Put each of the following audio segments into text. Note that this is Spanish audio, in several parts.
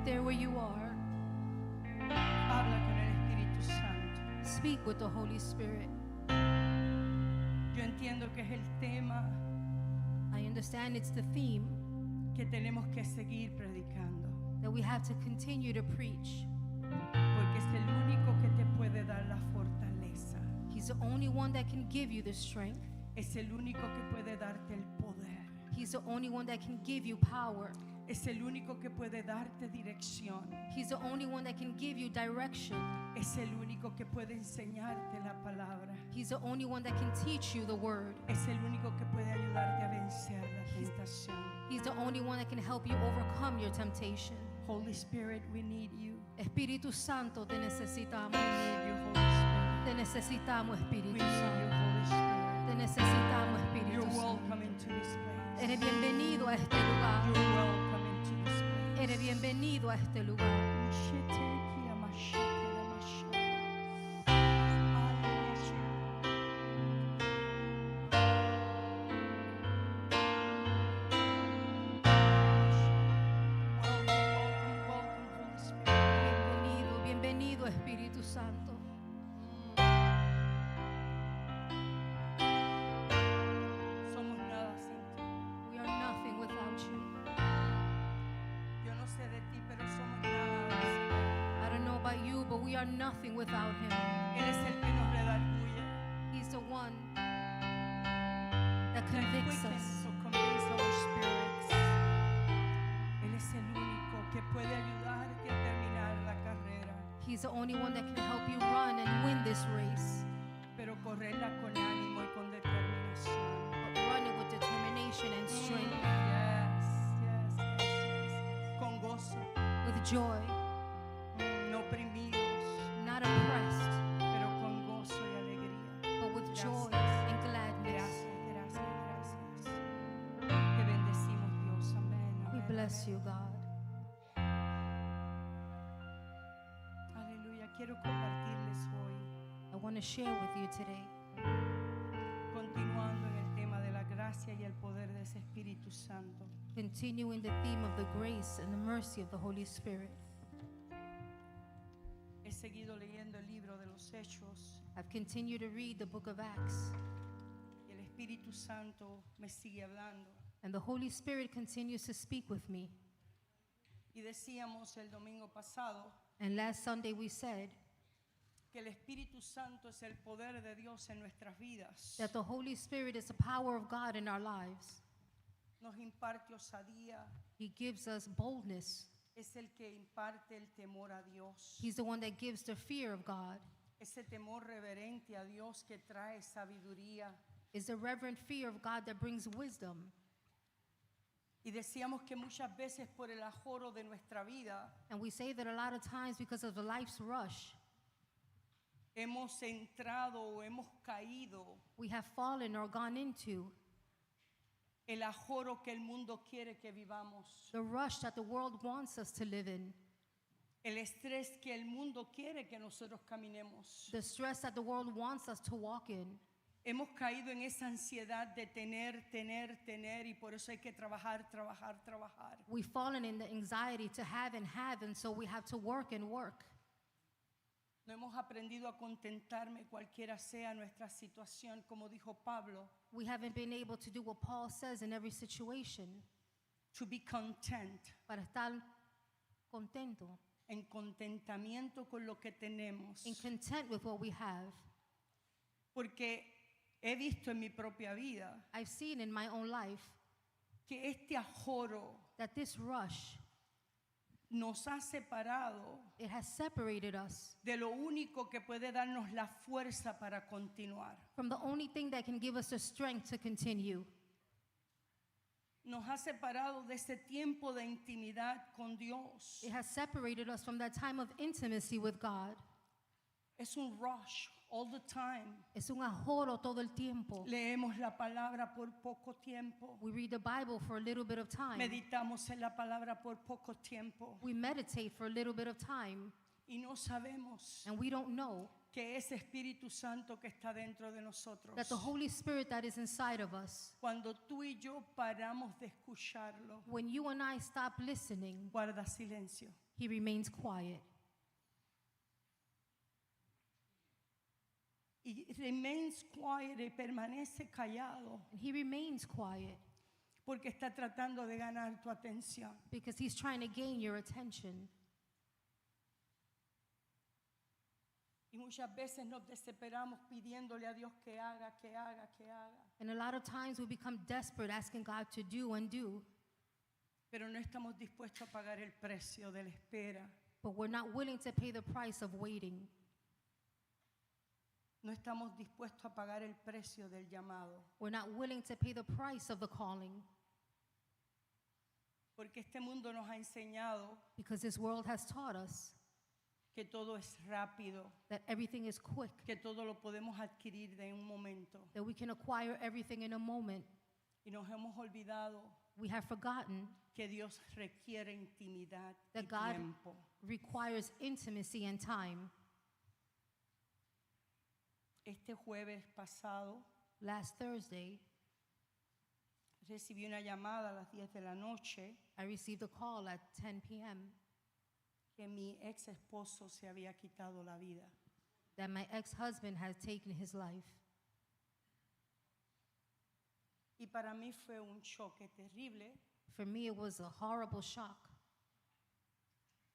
there where you are, habla con el Espíritu Santo. speak with the Holy Spirit. Yo entiendo que es el tema I understand it's the theme que tenemos que seguir predicando, that we have to continue to preach. porque es el único que te puede dar la fortaleza. He's the only one that can give you the strength. Es el único que puede darte el poder. He's the only one that can give you power. Es el único que puede darte dirección. He's the only one that can give you direction. Es el único que puede enseñarte la palabra. He's the only one that can teach you the word. Es el único que puede ayudarte a vencer la tentación. He's the only one that can help you overcome your temptation. Holy Spirit, we need you. Espíritu Santo, te necesitamos. We need you, Holy Spirit. Te necesitamos, We Espíritu need you, Santo. Holy Spirit. Te necesitamos, You're Espíritu Santo. welcome into this place. Eres bienvenido a este lugar. You're welcome into this place. Eres bienvenido a este lugar. Bienvenido, bienvenido, Espíritu Santo. Somos nada sin ti. We are nothing without you. Yo no sé de ti, pero somos nada sin ti. I don't know about you, but we are nothing without him. Él es el que nos redarguye. He's the one that convicts us. Or convince our spirits. Él es el único que puede ayudarte a terminar la carrera, He's the only one that can help you run and win this race, pero correrla con ánimo y con determinación. but run it with determination and strength, Yes. Con gozo, with joy, no oprimidos, not oppressed, pero con gozo y alegría. but with joy Gracias. and gladness. Gracias. Te bendecimos, Dios. Amén. We amén, bless amén. you, God. Aleluya. Quiero compartirles hoy, I want to share with you today, continuando en el tema de la gracia y el poder de ese Espíritu Santo. continuing the theme of the grace and the mercy of the Holy Spirit. He seguido leyendo el libro de los Hechos I've continued to read the book of Acts, y el Espíritu Santo me sigue hablando. and the Holy Spirit continues to speak with me. Y decíamos el domingo pasado And last Sunday we said que el Espíritu Santo es el poder de Dios en nuestras vidas. that the Holy Spirit is the power of God in our lives. Nos imparte osadía, He gives us boldness. es el que imparte el temor a Dios. He's the one that gives the fear of God. Ese temor reverente a Dios que trae sabiduría. It's the reverent fear of God that brings wisdom. Y decíamos que muchas veces por el ajoro de nuestra vida And we say that a lot of times because of the life's rush, hemos entrado o hemos caído we have fallen or gone into el ajoro que el mundo quiere que vivamos, the rush that the world wants us to live in, el estrés que el mundo quiere que nosotros caminemos. the stress that the world wants us to walk in. Hemos caído en esa ansiedad de tener y por eso hay que trabajar. We've fallen in the anxiety to have, and so we have to work and work. No hemos aprendido a contentarme cualquiera sea nuestra situación, como dijo Pablo, We haven't been able to do what Paul says in every situation, to be content, para estar contento, en contentamiento con lo que tenemos. in content with what we have. Porque he visto en mi propia vida I've seen in my own life que este ajoro that this rush, nos ha separado it has separated us de lo único que puede darnos la fuerza para continuar. from the only thing that can give us the strength to continue. Nos ha separado de ese tiempo de intimidad con Dios. It has separated us from that time of intimacy with God. Es un rush all the time. Es un ajoro todo el tiempo. Leemos la palabra por poco tiempo. We read the Bible for a little bit of time. Meditamos en la palabra por poco tiempo. We meditate for a little bit of time, Y no sabemos and we don't know que ese Espíritu Santo que está dentro de nosotros, that the Holy Spirit that is inside of us, cuando tú y yo paramos de escucharlo, when you and I stop listening, guarda silencio. He remains quiet. Y remains quiet y permanece callado And he remains quiet porque está tratando de ganar tu atención. because he's trying to gain your attention. Y muchas veces nos desesperamos pidiéndole a Dios que haga, que haga, que haga. And a lot of times we become desperate asking God to do and do, Pero no estamos dispuestos a pagar el precio de la espera. but we're not willing to pay the price of waiting. No estamos dispuestos a pagar el precio del llamado. We're not willing to pay the price of the calling Porque este mundo nos ha enseñado because this world has taught us que todo es rápido, that everything is quick, que todo lo podemos adquirir de un momento. that we can acquire everything in a moment. Y nos hemos olvidado We have forgotten que Dios requiere intimidad y that God tiempo. requires intimacy and time. Este jueves pasado Last Thursday, recibí una llamada a las 10 de la noche I received a call at 10 p.m. que mi ex esposo se había quitado la vida. that my ex-husband had taken his life. Y para mí fue un choque terrible, For me, it was a horrible shock.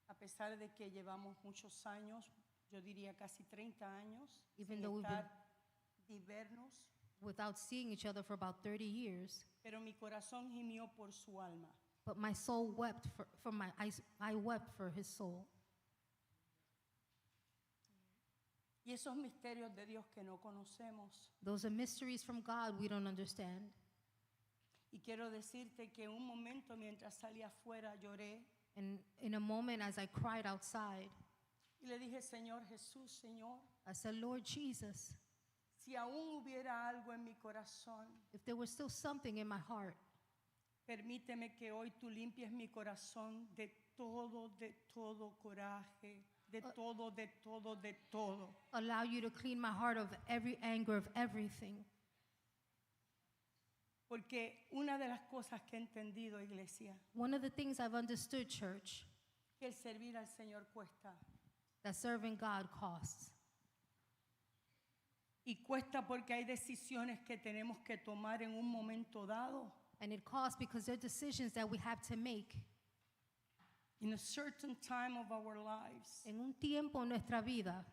a pesar de que llevamos muchos años, yo diría casi 30 años, Even sin though we've estar divernos, Without seeing each other for about 30 years, pero mi corazón gimió por su alma. but my soul wept I wept for his soul. Y esos misterios de Dios que no conocemos. Those are mysteries from God we don't understand. Y quiero decirte que un momento mientras salía afuera lloré And in a moment, as I cried outside, y le dije, Señor Jesús, Señor, I said, Lord Jesus, si aún hubiera algo en mi corazón, if there was still something in my heart, permíteme que hoy tú limpies mi corazón de todo coraje, de todo, de todo, de todo. allow you to clean my heart of every anger, of everything. Porque una de las cosas que he entendido, iglesia, One of the things I've understood, church, que el servir al Señor cuesta. that serving God costs. Y cuesta porque hay decisiones que tenemos que tomar en un momento dado. And it costs because there are decisions that we have to make In a certain time of our lives, en un tiempo en nuestra vida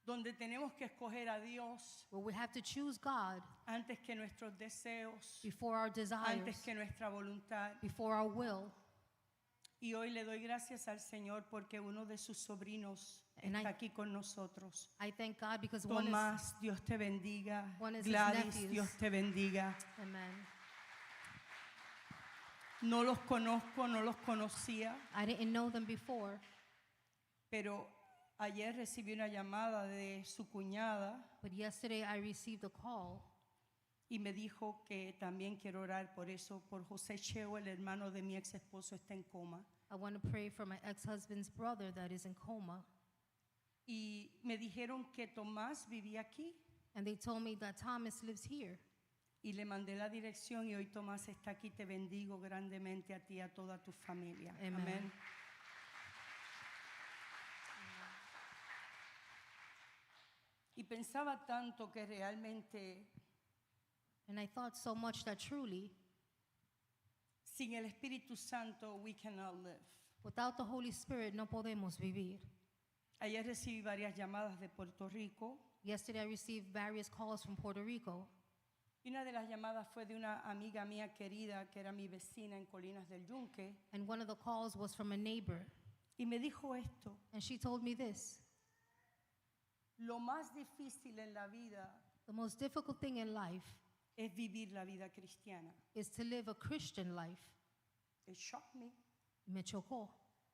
donde tenemos que escoger a Dios where we have to choose God antes que nuestros deseos, before our desires, antes que nuestra voluntad. before our will. Y hoy le doy gracias al Señor porque uno de sus sobrinos And está aquí con nosotros. I thank God because one is, Tomás, Dios te bendiga. one is his Gladys, nephews. Dios te bendiga. amen. No los conozco, no los conocía, I didn't know them before, pero ayer recibí una llamada de su cuñada but yesterday I received a call y me dijo que también quiero orar por eso, por José Cheo, el hermano de mi ex esposo, está en coma. I want to pray for my ex-husband's brother that is in coma. Y me dijeron que Tomás vivía aquí And they told me that Thomas lives here. y le mandé la dirección y hoy Tomás está aquí. Te bendigo grandemente a ti y a toda tu familia. Amen. Amén. Y pensaba tanto que realmente And I thought so much that truly, sin el Espíritu Santo we cannot live. without the Holy Spirit, no podemos vivir. Ayer recibí varias llamadas de Puerto Rico Yesterday I received various calls from Puerto Rico. y una de las llamadas fue de una amiga mía querida que era mi vecina en Colinas del Yunque And one of the calls was from a neighbor. y me dijo esto: And she told me this: lo más difícil en la vida the most difficult thing in life es vivir la vida cristiana. is to live a Christian life. It shocked me, Me chocó.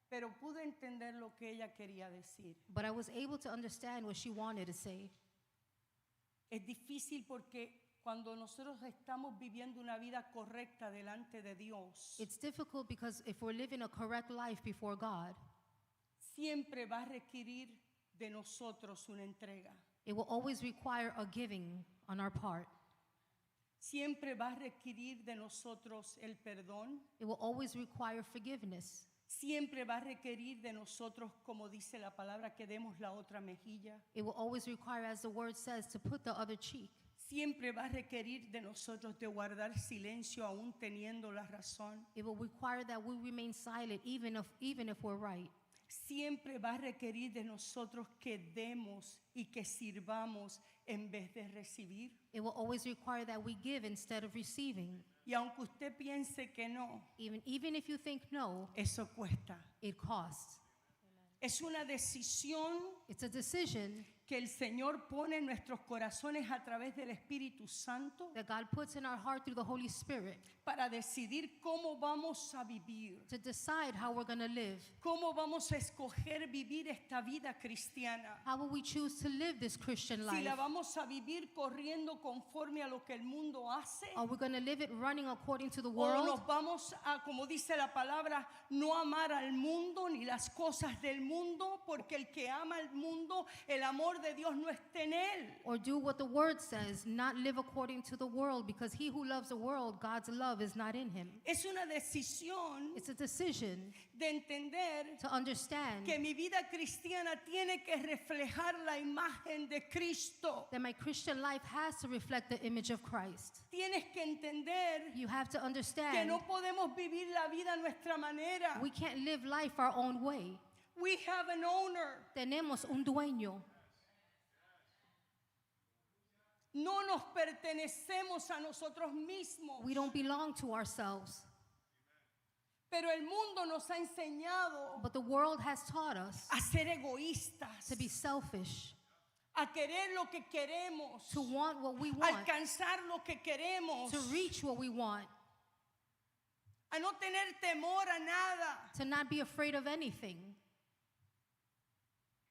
pero pude entender lo que ella quería decir. But I was able to understand what she wanted to say. Es difícil porque cuando nosotros estamos viviendo una vida correcta delante de Dios, It's difficult because if we're living a correct life before God, siempre va a requerir de nosotros una entrega. it will always require a giving on our part. Siempre va a requerir de nosotros el perdón. It will always require forgiveness. Siempre va a requerir de nosotros, como dice la palabra, que demos la otra mejilla. It will always require, as the word says, to put the other cheek. Siempre va a requerir de nosotros de guardar silencio aún teniendo la razón. It will require that we remain silent even if we're right. Siempre va a requerir de nosotros que demos y que sirvamos en vez de recibir. It will always require that we give instead of receiving. Y aunque usted piense que no, Even if you think no, eso cuesta. it costs. Es una decisión It's a decision que el Señor pone en nuestros corazones a través del Espíritu Santo that God puts in our heart through the Holy Spirit para decidir cómo vamos a vivir, to decide how we're going to live. cómo vamos a escoger vivir esta vida cristiana. How will we choose to live this Christian Si life? la vamos a vivir corriendo conforme a lo que el mundo hace, Are we going to live it running according to the o world? nos vamos a, como dice la palabra, no amar al mundo ni las cosas del mundo, porque el que ama al mundo, el amor de Dios no está en él. Or do what the word says, not live according to the world, because he who loves the world, God's love is not in him. Es una decisión It's a decision de entender to understand que mi vida cristiana tiene que reflejar la imagen de Cristo. that my Christian life has to reflect the image of Christ. Tienes que entender You have to que understand no podemos vivir la vida a nuestra manera. we can't live life our own way. We have an owner. Tenemos un dueño. No nos pertenecemos a nosotros mismos. We don't belong to ourselves. Pero el mundo nos ha enseñado But the world has taught us a ser egoístas, to be selfish, a querer lo que queremos, to want what we a want, alcanzar lo que queremos, to reach what we want, a no tener temor a nada. to not be afraid of anything.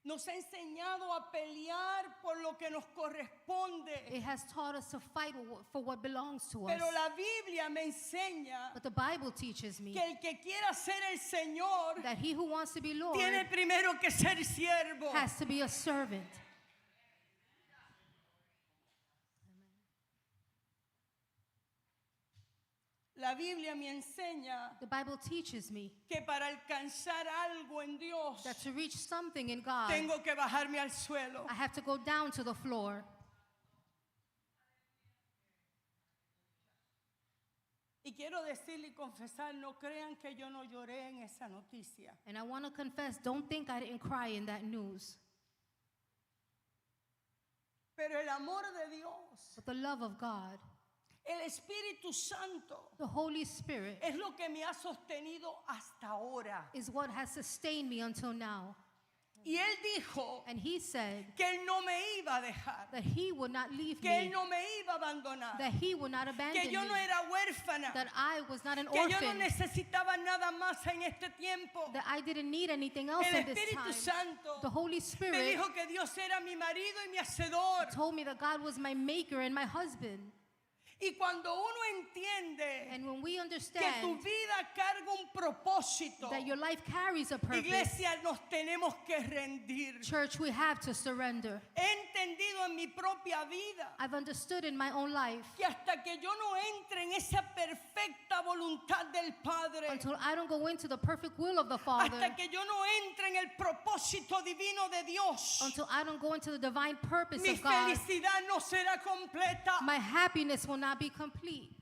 Nos ha enseñado a pelear por lo que nos corresponde. It has taught us to fight for what belongs to us. Pero la Biblia me enseña But the Bible teaches me que el que quiera ser el Señor that he who wants to be Lord tiene primero que ser siervo. has to be a servant. La Biblia me enseña The Bible teaches me que para alcanzar algo en Dios that to reach something in God, tengo que bajarme al suelo. I have to go down to the floor. Y quiero decirle y confesar, no crean que yo no lloré en esa noticia. And I want to confess, don't think I didn't cry in that news. Pero el amor de Dios, But the love of God, el Espíritu Santo, the Holy Spirit, es lo que me ha sostenido hasta ahora. is what has sustained me until now. Y Él dijo And he said que Él no me iba a dejar, that he would not leave que Él me, no me iba a abandonar, that he would not que abandon yo me, no era huérfana, that I was not an que yo no orphan, necesitaba nada más en este tiempo. that I didn't need anything else El in this Espíritu time. Santo The Holy me Spirit dijo que Dios era mi marido y mi hacedor. told me that God was my maker and my husband. Y cuando uno entiende And when we que tu understand vida carga un propósito, that your life carries a purpose, iglesia, nos tenemos que rendir. church, we have to surrender. He entendido en mi propia vida I've understood in my own life que hasta que yo no entre en esa perfecta voluntad del Padre, until I don't go into the perfect will of the Father, hasta que yo no entre en el propósito divino de Dios, until I don't go into the divine purpose mi of God, felicidad no será completa. my happiness will not be complete.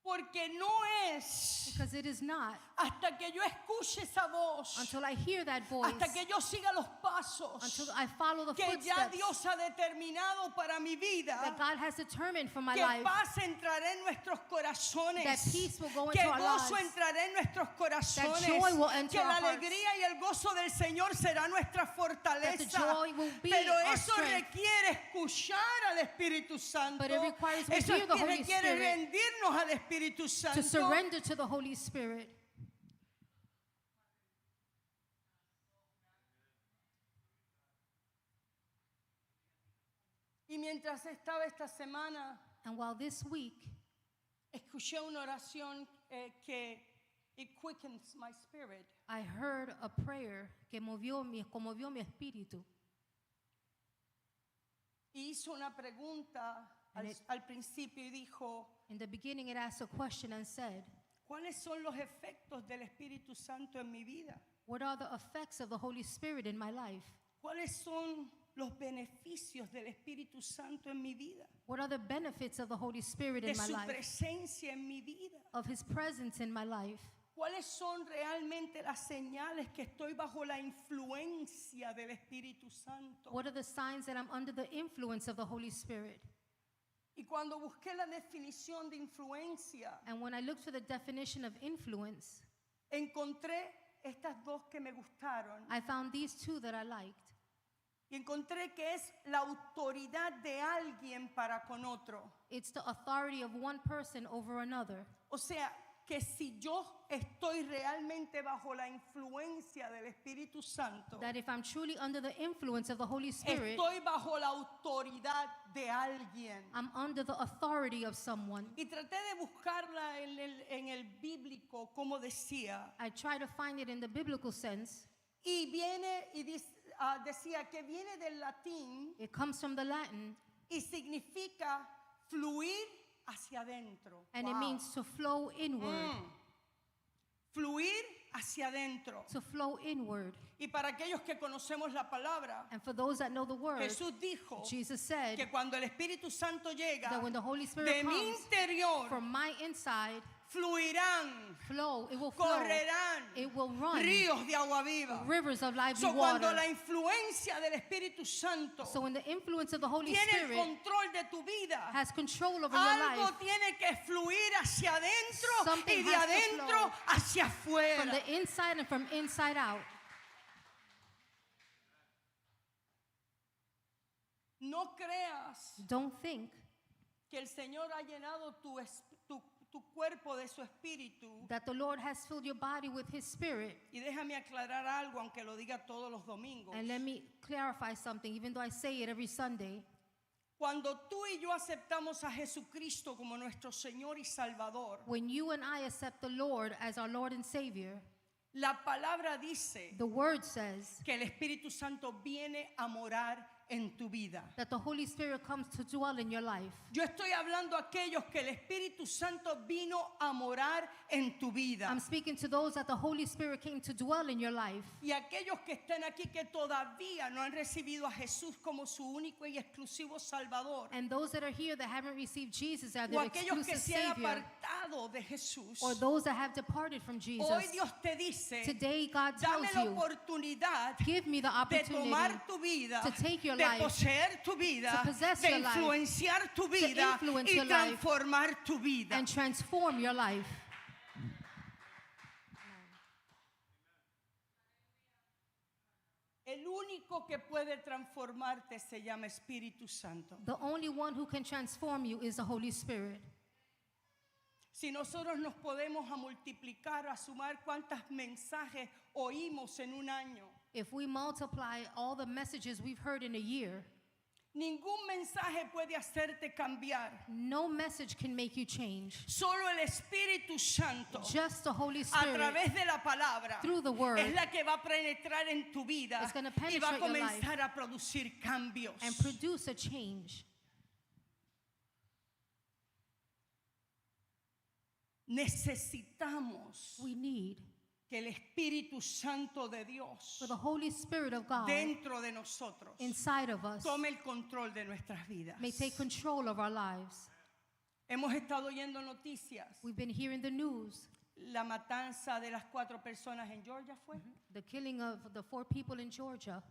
Porque no es Because it is not hasta que yo escuche esa voz, until I hear that voice, hasta que yo siga los pasos until I follow the que ya footsteps Dios ha determinado para mi vida, that God has determined for my que life, paz entrará en nuestros corazones, that peace will go que into our gozo lives, entrará en nuestros corazones, joy will enter que la our hearts, alegría y el gozo del Señor será nuestra fortaleza. joy will be Pero our eso strength. requiere escuchar al Espíritu Santo. But it requires we Eso hear the Holy requiere Spirit, rendirnos al Espíritu to Santo. surrender to the Holy Spirit. Y mientras estaba esta semana, And while this week escuché una oración que it quickens my spirit. I heard a prayer que conmovió mi espíritu. Y hizo una pregunta And it- al principio y dijo, In the beginning, it asked a question and said, ¿Cuáles son los efectos del Espíritu Santo en mi vida? What are the effects of the Holy Spirit in my life? ¿Cuáles son los beneficios del Espíritu Santo en mi vida? What are the benefits of the Holy Spirit De in my su life? presencia en mi vida. Of His presence in my life? ¿Cuáles son realmente las señales que estoy bajo la influencia del Espíritu Santo? What are the signs that I'm under the influence of the Holy Spirit? Y cuando busqué la definición de influencia, And when I looked for the definition of influence, encontré estas dos que me gustaron. I found these two that I liked. Y encontré que es la autoridad de alguien para con otro. It's the authority of one person over another. O sea, que si yo estoy realmente bajo la influencia del Espíritu Santo, That if I'm truly under the influence of the Holy Spirit, estoy bajo la autoridad de alguien. I'm under the authority of someone. Y traté de buscarla en el bíblico, como decía. I try to find it in the biblical sense. Y viene y decía que viene del latín It comes from the Latin, y significa fluir hacia adentro. and it Wow. means to flow inward. Fluir hacia adentro. To flow inward. Y para aquellos que conocemos la palabra, And for those that know the word, Jesús dijo Jesus said que cuando el Espíritu Santo llega, that when the Holy de Spirit mi comes, interior from my inside, fluirán, it will flow, correrán it will run ríos de agua viva. rivers of lively So, cuando water. la influencia del Espíritu Santo So when the influence of the Holy tiene el Spirit control de tu vida, has control over your algo life, tiene que fluir hacia adentro Something y de has to adentro flow hacia from afuera. the inside and from inside out. No creas Don't think que el Señor ha llenado tu cuerpo de su espíritu. that the Lord has filled your body with His Spirit. Y déjame aclarar algo, aunque lo diga todos los domingos. And let me clarify something, even though I say it every Sunday. Cuando tú y yo aceptamos a Jesucristo como nuestro Señor y Salvador, When you and I accept the Lord as our Lord and Savior, la palabra dice the Word says que el Espíritu Santo viene a morar en tu vida. that the Holy Spirit comes to dwell in your life. Yo estoy hablando a aquellos que el Espíritu Santo vino a morar en tu vida. I'm speaking to those that the Holy Spirit came to dwell in your life. Y aquellos que están aquí que todavía no han recibido a Jesús como su único y exclusivo Salvador. And those that are here that haven't received Jesus as O their aquellos que exclusive se han Savior, apartado de Jesús. or those that have departed from Jesus. Hoy Dios te dice, Today God tells dame la you, oportunidad give me the de opportunity tomar tu vida, to take your de life, poseer tu vida, to possess de your life, influenciar tu vida influence y your life, transformar tu vida. and transform your life. El único que puede transformarte se llama Espíritu Santo. The only one who can transform you is the Holy Spirit. Si nosotros nos podemos a multiplicar, a sumar cuántos mensajes oímos en un año, If we multiply all the messages we've heard in a year, ningún mensaje puede hacerte cambiar. no message can make you change. Solo el Espíritu Santo, Just the Holy a Spirit, través de la palabra, through the word, es la que va a penetrar en tu vida It's gonna y va a penetrate your life comenzar a producir cambios. and produce a change. Necesitamos We need que el Espíritu Santo de Dios for the Holy Spirit of God dentro de nosotros inside of us tome el control de nuestras vidas. may take control of our lives. Hemos estado oyendo noticias. We've been hearing the news, La matanza de las 4 personas en Georgia fue. the killing of the 4 people in Georgia.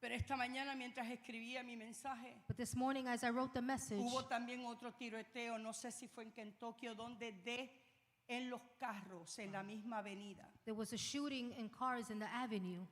Pero esta mañana mientras escribía mi mensaje, But this morning as I wrote the message, hubo también otro tiroteo, no sé si fue en Kentucky o donde, en los carros, en la misma avenida. there was a shooting in cars in the avenue.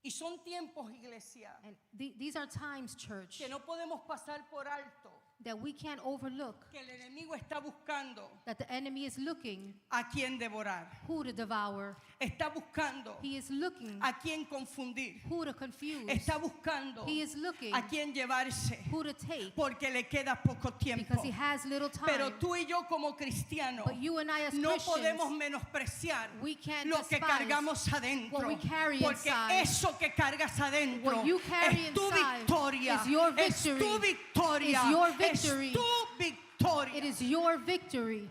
Y son tiempos, iglesia, And these are times, church, que no podemos pasar por alto, that we can't overlook, que el enemigo está buscando that the enemy is looking a quién devorar. who to devour. Está buscando He is looking a quién confundir. who to confuse. Está buscando He is looking a quién llevarse, who to take, porque le queda poco tiempo. because he has little Pero time. tú y yo como cristianos But you and I as no podemos Christians, menospreciar we can't lo que despise cargamos adentro, what we carry porque inside. eso que cargas adentro What you carry es tu inside victoria, is your es victory. tu victoria, Is your es victory. tu victoria. It is your victory.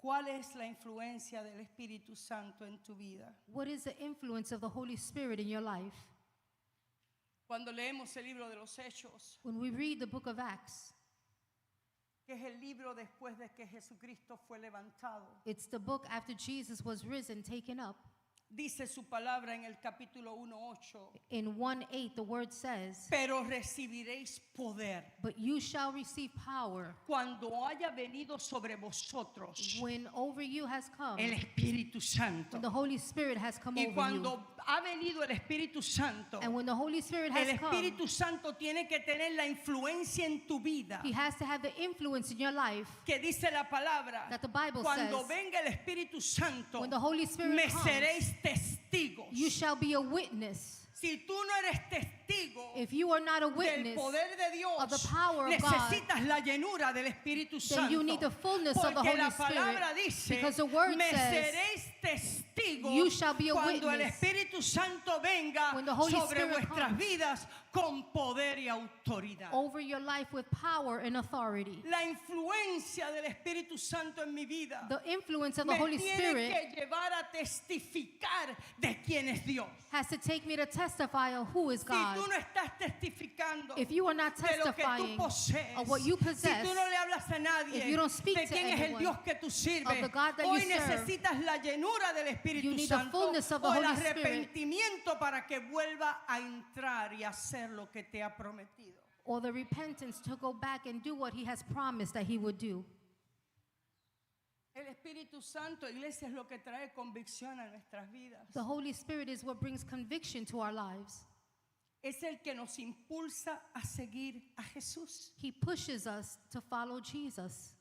¿Cuál es la influencia del Espíritu Santo en tu vida? What is the influence of the Holy Spirit in your life? Cuando leemos el libro de los Hechos, When we read the book of Acts, que es el libro después de que Jesucristo fue levantado, it's the book after Jesus was risen, taken up. dice su palabra en el capítulo 1:8, In 1:8, the word says, pero recibiréis poder but you shall receive power cuando haya venido sobre vosotros when over you has come, el Espíritu Santo. when the Holy Spirit has come Y over you. cuando ha venido el Espíritu Santo, And when the Holy Spirit el has come, Espíritu Santo tiene que tener la influencia en tu vida. He has to have the influence in your life Que dice la palabra, that the Bible cuando says, venga el Espíritu Santo, when the Holy Spirit me comes, seréis testigos. you shall be a witness. Si tú no eres testigo If you are not a del witness, poder de Dios, of the power of God, necesitas la llenura del Espíritu then you Santo. need the fullness of the Porque Holy la Spirit, palabra dice, because the word me says, seréis testigos you shall be a cuando el witness Espíritu Santo venga when the Holy sobre Spirit vuestras comes vidas con poder y autoridad. over your life with power and authority. La influencia del Espíritu Santo en mi vida The influence of the me Holy tiene Spirit que llevar a testificar de quién es Dios. has to take me to testify of who is Si God. tú no estás testificando If you are not de lo que tú testifying posees, of what you si possess, tú no le hablas a nadie if you don't speak de to quién es el anyone Dios que tú sirves, of the God that hoy you serve, necesitas la llenura del Espíritu you need the Santo fullness of the o el Holy Spirit. arrepentimiento para que vuelva a entrar y hacer lo que te ha prometido. or the repentance to go back and do what He has promised that He would do. El Espíritu Santo, iglesia, es lo que trae convicción a nuestras vidas. The Holy Spirit is what brings conviction to our lives. Es el que nos impulsa a seguir a Jesús. He pushes us to follow Jesus.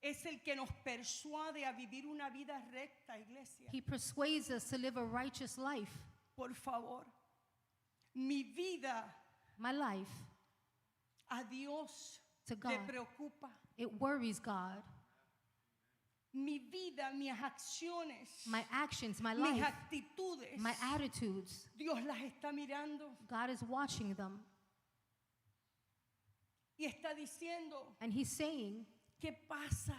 Es el que nos persuade a vivir una vida recta, iglesia. He persuades us to live a righteous life. Por favor, mi vida My life, a Dios To le God. preocupa. it worries God. Mi vida, mis acciones, My actions, my mis life, actitudes, my attitudes, Dios las está mirando God is watching them. y está diciendo, And He's saying, ¿qué pasa?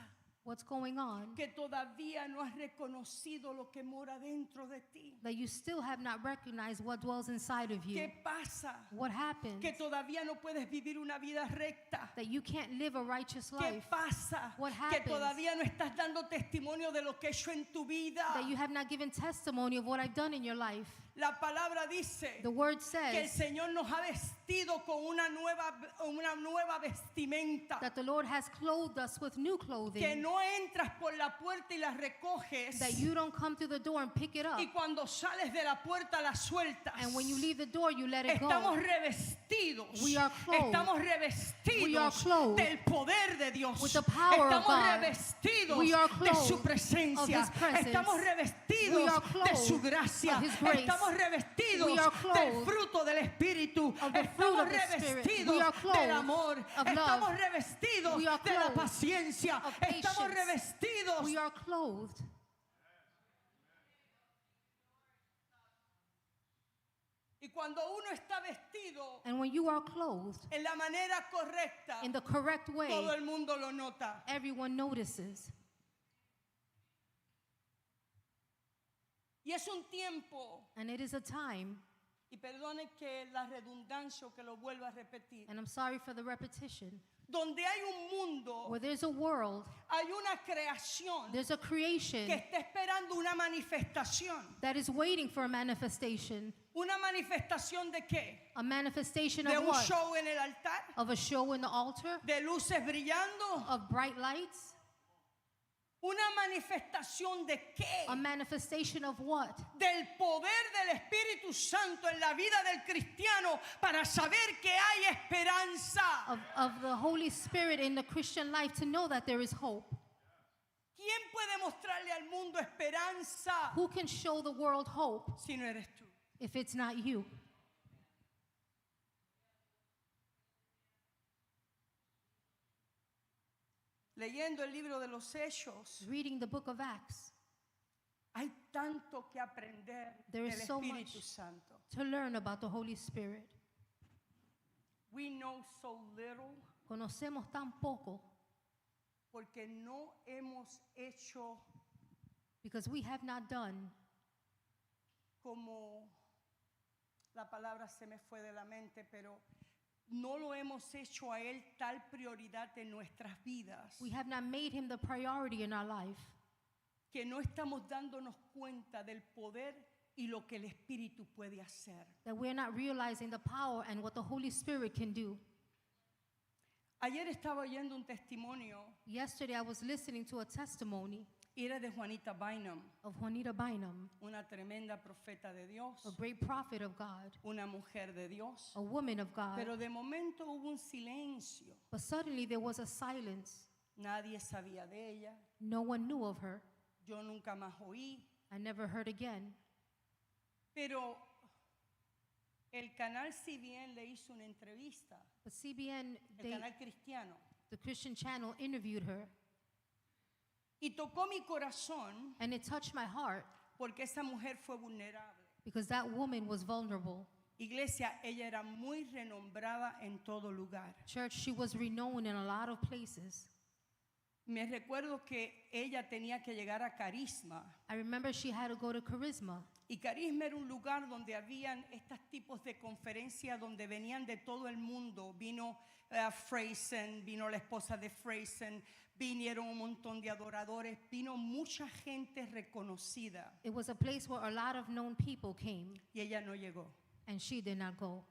what's going on? Que todavía no has reconocido lo que mora dentro de ti. That you still have not recognized what dwells inside of you. ¿Qué pasa? What happened? Que todavía no puedes vivir una vida recta. That you can't live a righteous ¿Qué life. pasa? What Que happens? todavía no estás dando testimonio de lo que he hecho en tu vida. That you have not given testimony of what I've done in your life. La palabra dice The word que el says Señor nos ha vestido con una nueva vestimenta. that the Lord has clothed us with new Que clothing. no entras por la puerta y la recoges. That you don't come through the door and pick it up. Y cuando sales de la puerta la sueltas. And when you leave the door, you let it Estamos go. revestidos. We are clothed. Estamos We are revestidos clothed del poder de Dios. with the power of Estamos God. revestidos We are de su clothed presencia. of His presence. Estamos We revestidos are de su clothed gracia. of His grace. Estamos revestidos We are del clothed fruto del Espíritu. of the fruit Estamos of the Spirit. revestidos We are clothed del amor. of Estamos love. revestidos We are de la clothed paciencia. of Estamos patience. revestidos. We are clothed. Y cuando uno está vestido And when you are clothed en la manera correcta, in the correct way, todo el mundo lo nota. everyone notices. Y es un tiempo, And it is a time, y perdone que la redundancia o que lo vuelva a repetir, and I'm sorry for the repetition, donde hay un mundo, where there's a world, hay una creación there's a creation que está esperando una manifestación. that is waiting for a manifestation. ¿Una manifestación de qué? A manifestation ¿De of un what? show en el altar? Of a show in the altar? ¿De luces brillando? Of bright lights? ¿Una manifestación de qué? A manifestation of what? Del poder del Espíritu Santo en la vida del cristiano para saber que hay esperanza. Of the Holy Spirit in the Christian life to know that there is hope. ¿Quién puede mostrarle al mundo esperanza Who can show the world hope si no eres tú? if it's not you? Leyendo el libro de los Hechos, Reading the book of Acts, hay tanto que aprender There del is so Espíritu much. Santo. to learn about the Holy Spirit. We know so little, Conocemos tan poco, porque no hemos hecho Because we have not done, como la palabra se me fue de la mente, pero no lo hemos hecho a Él tal prioridad en nuestras vidas, we have not made him the priority in our life, que no estamos dándonos cuenta del poder y lo que el Espíritu puede hacer. that we're not realizing the power and what the Holy Spirit can do. Ayer estaba oyendo un testimonio Yesterday I was listening to a testimony y era de Juanita Bynum, of Juanita Bynum, una tremenda profeta de Dios, a great prophet of God, una mujer de Dios. a woman of God. Pero de momento hubo un silencio. But suddenly there was a silence. Nadie sabía de ella. No one knew of her. Yo nunca más oí. I never heard again. Pero el canal CBN le hizo una entrevista. But CBN, El canal cristiano. the Christian channel, interviewed her, Y tocó mi corazón and it touched my heart porque esa mujer fue vulnerable. because that woman was vulnerable. Iglesia, ella era muy renombrada en todo lugar. Church, she was renowned in a lot of places. Me recuerdo que ella tenía que llegar a Carisma. I remember she had to go to Charisma. Y Carisma era un lugar donde habían estos tipos de conferencias donde venían de todo el mundo. Vino Frasen, vino la esposa de Frasen, vinieron un montón de adoradores, vino mucha gente reconocida It was a place where a lot of known people came, y ella no llegó. and she did not go.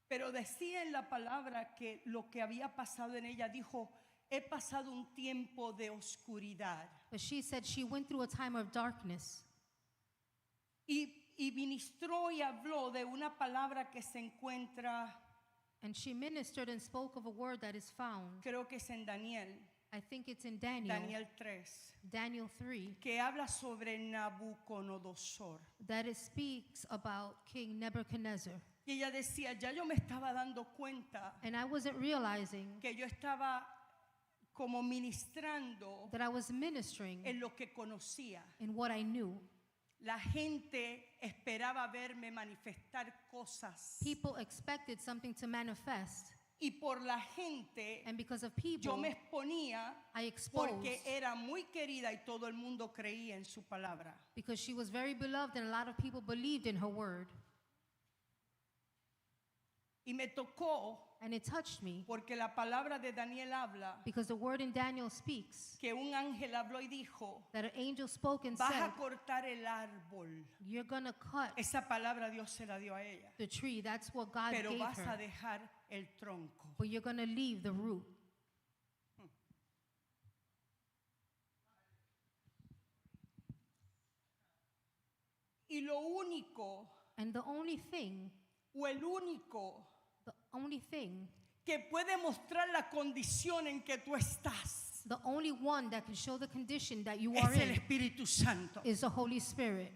Pero decía en la palabra que lo que había pasado en ella, dijo, he pasado un tiempo de oscuridad. But she said she went through a time of darkness. Y ministró y habló de una palabra que se encuentra, And she ministered and spoke of a word that is found, creo que es en Daniel, I think it's in Daniel, Daniel 3, Daniel 3, que habla sobre Nabucodonosor. that it speaks about King Nebuchadnezzar. Y ella decía, ya yo me estaba dando cuenta And I wasn't realizing que yo estaba como ministrando that I was ministering en lo que conocía. in what I knew. La gente esperaba verme manifestar cosas. People expected something to manifest. Y por la gente And because of yo people, me exponía I exposed porque era muy querida y todo el mundo creía en su palabra. because she was very beloved and a lot of people believed in her word. Y me tocó And it touched me porque la palabra de Daniel habla because the word in Daniel speaks que un ángel habló y dijo, that an angel spoke and vas said, a cortar el árbol. you're going to cut Esa palabra Dios se la dio a ella. the tree. That's what God Pero gave vas a her. dejar el tronco. But you're going to leave the root. Y lo único, And the only thing que puede mostrar la condición en que tú estás the only one that can show the condition that you es are el in Espíritu Santo. is the Holy Spirit.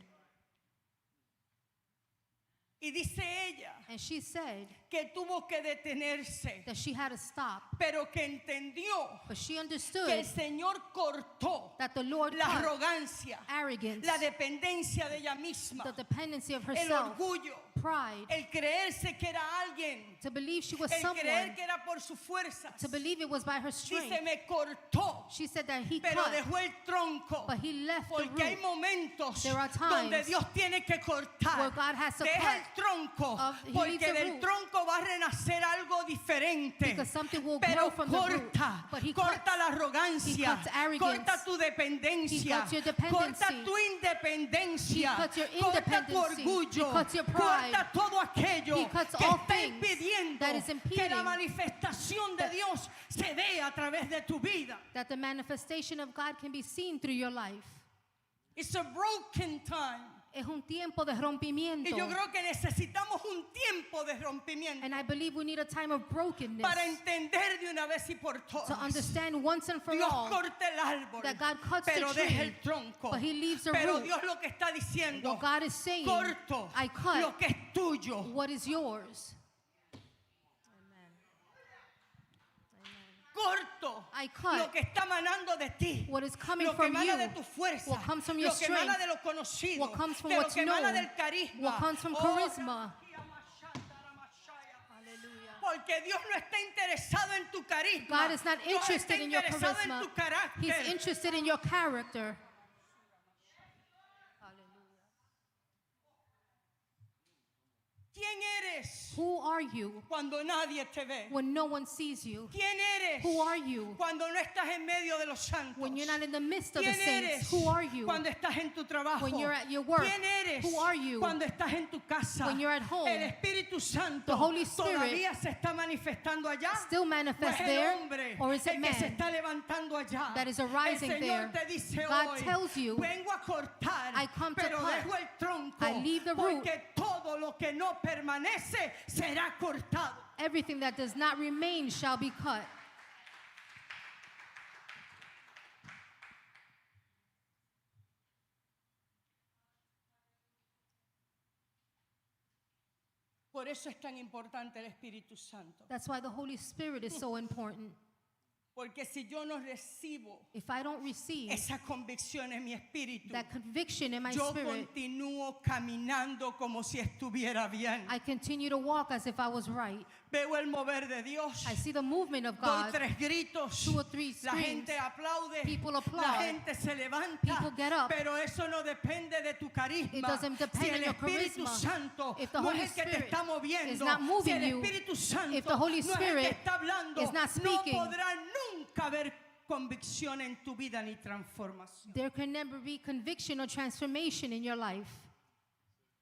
Y dice ella And she said que tuvo que detenerse, that she had to stop, pero que entendió but she que understood el Señor cortó that the Lord la cut arrogancia, arrogance, la dependencia de ella misma, the dependency of el herself, orgullo, pride, el creerse que era alguien, to believe she was el someone, creer que era por sus fuerzas. to believe it was by her Dice, strength. me cortó, She said that he pero cut, dejó el tronco. but he left the Porque hay root. momentos There are donde times Dios tiene que cortar. where God has to Deja el cut tronco, he porque leaves the del root. tronco va a renacer algo diferente. Because something will Pero grow from the root. corta, But he corta cuts. la arrogancia, He cuts arrogance. corta tu dependencia, He cuts your corta dependency. tu independencia, He cuts your corta tu independency. orgullo, He cuts your pride. corta todo aquello He cuts que all está things impidiendo that is que impeding la manifestación de that- Dios se dé a través de tu vida. that the manifestation of God can be seen through your life. It's a broken time. Es un tiempo de rompimiento. Y yo creo que necesitamos un tiempo de rompimiento And I believe we need a time of brokenness para entender de una vez y por to todas. understand once and for Dios all corta el árbol, that God cuts pero the deja tree, el tronco. but he leaves the Pero root. Dios lo que está diciendo, What God is saying, corto I cut lo que es tuyo. what is yours. Corto I cut lo que está emanando de ti, what is coming lo que from emana you, de tu fuerza, what comes from your lo que emana strength, de lo conocido, what comes from de lo what's que emana known, del carisma. what comes from Oh, charisma. Hallelujah. Hallelujah. Porque Dios no está interesado en tu carisma. God is not Dios está interested in your interesado en charisma. tu carácter. He's interested in your character. ¿Quién eres Who are you cuando nadie te ve? when no one sees you? ¿Quién eres Who are you cuando no estás en medio de los santos? when you're not in the midst of the ¿Quién saints? eres Who are you cuando estás en tu trabajo? when you're at your work? ¿Quién eres Who are you cuando estás en tu casa? when you're at home? El Espíritu Santo The Holy Spirit todavía se está manifestando allá. still ¿O manifest es el there? hombre Or is it el que se man está levantando allá? that is arising El Señor there? te dice God hoy, tells you, vengo a cortar, I come to pero cut. dejo el tronco, I leave the root. porque todo lo que no permanece será cortado. Everything that does not remain shall be cut. Por eso es tan importante el Espíritu Santo. That's why the Holy Spirit is so important. Porque si yo no recibo If I don't receive esa convicción en mi espíritu, that conviction in my yo spirit, continúo caminando como si estuviera bien. I continue to walk as if I was right. Veo el mover de Dios. I see the movement of Doy God. 3 gritos. 2 or 3 La screams. gente aplaude. People applaud. La gente se levanta. People get up. Pero eso no depende de tu carisma. It doesn't depend Si on el your Espíritu charisma. Santo If the no Holy es el que te Spirit está moviendo, is not moving si el you, Espíritu Santo if the Holy no es el que Spirit está hablando, is not no speaking, podrá nunca haber convicción en tu vida ni transformación. there can never be conviction or transformation in your life.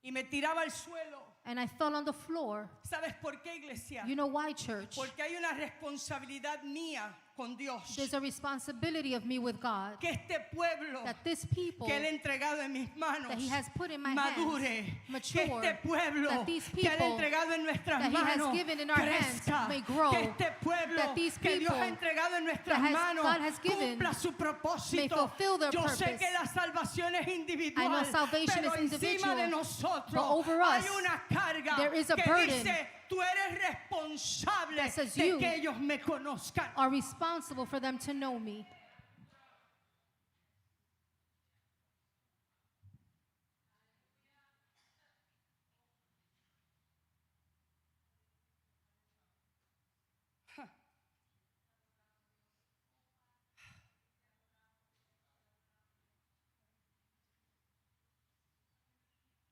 Y me tiraba al suelo. And I fell on the floor. ¿Sabes por qué, iglesia? You know why, church? Porque hay una responsabilidad mía con Dios. There's a responsibility of me with God. Que este pueblo That this people que Él ha entregado en mis manos that He has put in my madure. hands, Que mature, este pueblo that these que Él ha people entregado en nuestras that He has manos given in our hands crezca. may grow. Que este pueblo That these que Dios people ha entregado en nuestras that manos God has given cumpla su propósito. fulfill their Yo sé purpose. que la salvación es individual, I know salvation pero is encima de individual, nosotros but over hay us, una carga there is a que burden dice tú eres responsable that says de you que ellos me conozcan. are responsible for them to know me.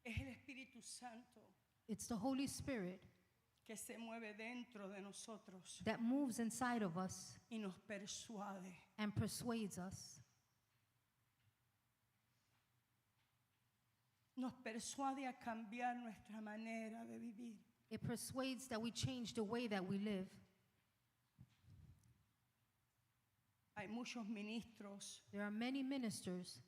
Es el Espíritu Santo It's the Holy Spirit que se mueve dentro de nosotros that moves inside of us y nos persuade. and persuades us. Nos persuade a cambiar nuestra manera de vivir. It persuades that we change the way that we live. Hay muchos ministros There are many ministers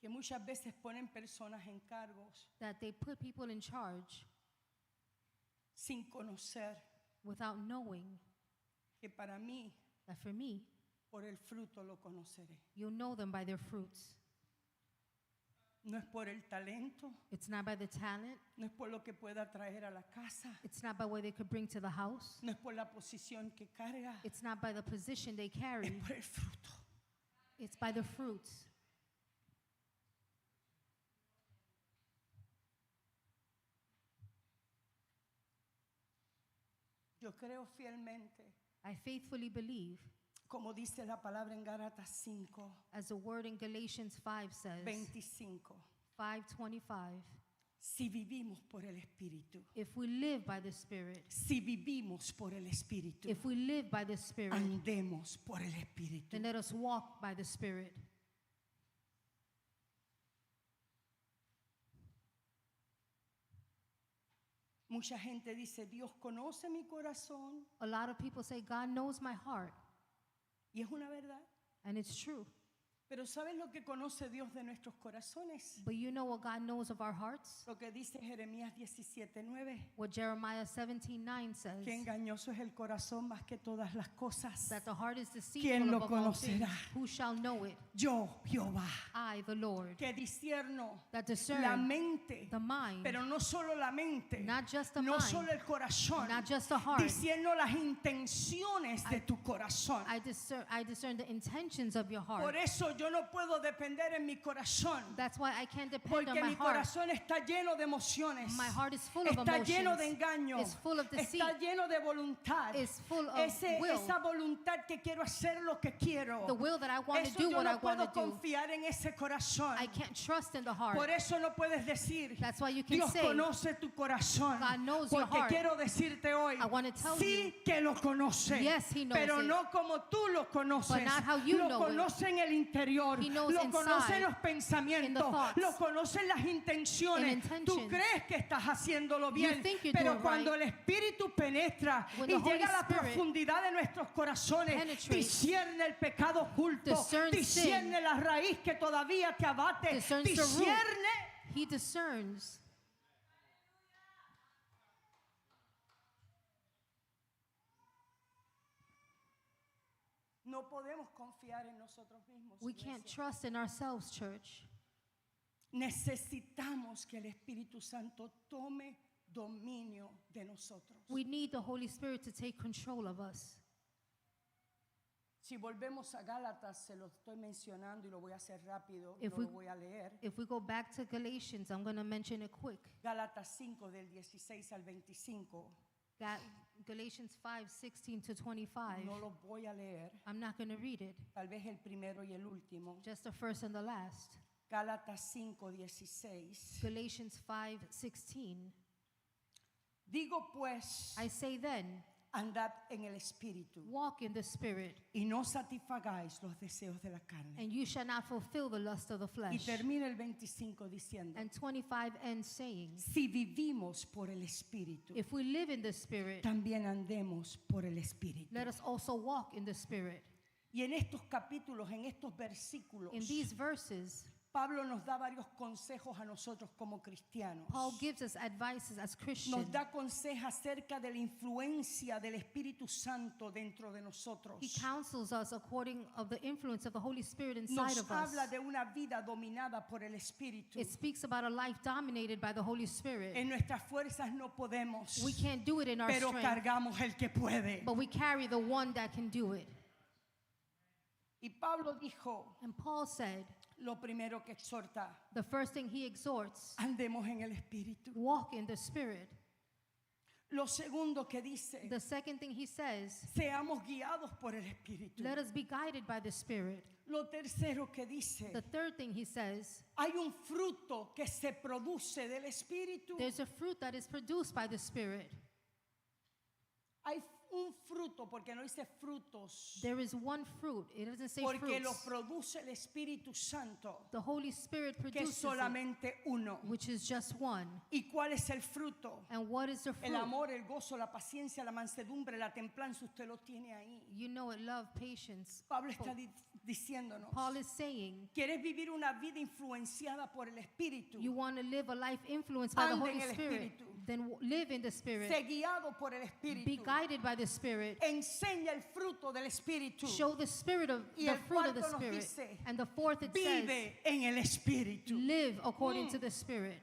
que muchas veces ponen personas en cargos that they put people in charge sin conocer without knowing que para mí, that for me, por el fruto lo conoceré. you'll know them by their fruits. No es por el talento, It's not by the talent. no es por lo que pueda traer a la casa, It's not by what they could bring to the house. no es por la posición que carga, It's not by the position they es carry. por el fruto. It's by the fruits. Yo creo fielmente, I faithfully believe, como dice la palabra en Gálatas 5, as the word in Galatians 5 says, 25. 5:25, Si vivimos por el Espíritu, if we live by the Spirit, si vivimos por el Espíritu, if we live by the Spirit, andemos por el Espíritu. then let us walk by the Spirit. Mucha gente dice, Dios conoce mi corazón, A lot of people say, God knows my heart, y es una verdad. and it's true. Pero ¿sabes lo que conoce Dios de nuestros corazones? But you know what God knows of our hearts? Lo que dice Jeremías 17:9, What Jeremiah 17:9 says, que engañoso es el corazón más que todas las cosas. that the heart is ¿Quién deceitful lo above all things. conocerá? Who shall know it? Yo, Jehová, I, the Lord, que discierno that la discern mente, the mind, pero no solo la mente, not just the no mind, solo el corazón, not just the heart. discierno las intenciones de tu corazón. I discern the intentions of your heart. Por eso yo no puedo depender en mi corazón. That's why I can't depend Porque on my mi heart. corazón está lleno de emociones. My heart is full of Está lleno emotions. de engaño. It's full of deceit. Está lleno de voluntad. It's full of will. Esa voluntad que quiero hacer lo que quiero. The will that I want to Eso do yo what no I want puedo to do. confiar en ese corazón. I can't trust in the heart. Por eso no puedes decir, That's why you can Dios say, conoce tu corazón. God knows your Porque heart. quiero decirte hoy, I wanna tell sí que lo conoce. Yes, he knows pero it. no como tú lo conoces. But not how you lo know it. conoce en el interior. He knows Lo conoce en inside, los pensamientos. thoughts, Lo conoce en las intenciones. in Tú intentions. crees que estás haciéndolo bien. think you're Pero doing cuando right. el Espíritu penetra When y the Holy llega a la Spirit profundidad de nuestros corazones, penetrates, discierne el pecado oculto. discerns Discierne la raíz que todavía te abate. Discerns the root. Discierne. He discerns. No podemos confiar en nosotros mismos. We iglesia. can't trust in ourselves, church. Necesitamos que el Espíritu Santo tome dominio de nosotros. We need the Holy Spirit to take control of us. Si volvemos a Gálatas, se lo estoy mencionando y lo voy a hacer rápido, If no we- lo voy a leer. If we go back to Galatians, I'm going to mention it quick. Gálatas 5 del 16 al 25. Galatians 5:16 to 25. No lo voy a leer, I'm not going to read it, tal vez el primero y el último. just the first and the last. Gálatas 5, 16. Galatians 5:16. Digo pues, I say then, andad en el Espíritu walk in the Spirit, y no satisfagáis los deseos de la carne. and you shall not fulfill the lust of the Y flesh. termina el 25 diciendo, And 25 ends saying, si vivimos por el Espíritu, if we live in the Spirit, también andemos por el Espíritu. let us also walk in the Spirit. Y en estos capítulos, en estos versículos, In these verses, Pablo nos da varios consejos a nosotros como cristianos. Paul gives us advices as Nos Christians. da consejos acerca de la influencia del Espíritu Santo dentro de nosotros. He counsels us according of the influence of the Holy Spirit inside Nos of us. habla de una vida dominada por el Espíritu. It speaks about a life dominated by the Holy Spirit. En nuestras fuerzas no podemos, We can't do it in our pero strength, cargamos el que puede. but we carry the one that can do it. Y Pablo dijo, And Paul said, lo primero que exhorta, the first thing he exhorts, andemos en el Espíritu. walk in the Spirit. Lo segundo que dice, The second thing he says, seamos guiados por el Espíritu. let us be guided by the Spirit. Lo tercero que dice, The third thing he says, hay un fruto que se produce del Espíritu. there's a fruit that is produced by the Spirit. Hay un fruto, porque no dice frutos, There is one fruit. It doesn't say porque lo fruits. produce el Espíritu Santo, The Holy Spirit que es produces it, solamente uno. which is just one. ¿Y cuál es el fruto? And what is the El fruit? amor, el gozo, la paciencia, la mansedumbre, la templanza, usted lo tiene ahí. You know it, love, patience. Pablo está diciéndonos, Paul is saying, ¿quieres vivir una vida influenciada por el Espíritu? you want to live a life influenced by the Ande Holy en el Spirit, Espíritu. then live in the Spirit. Sé guiado por el Be Espíritu. guided by the Spirit. Enseña el fruto del Espíritu. Show the spirit of Y the el fruit of the cuarto nos Spirit. dice, And the fourth it says, Vive en el Espíritu. live according to the Spirit.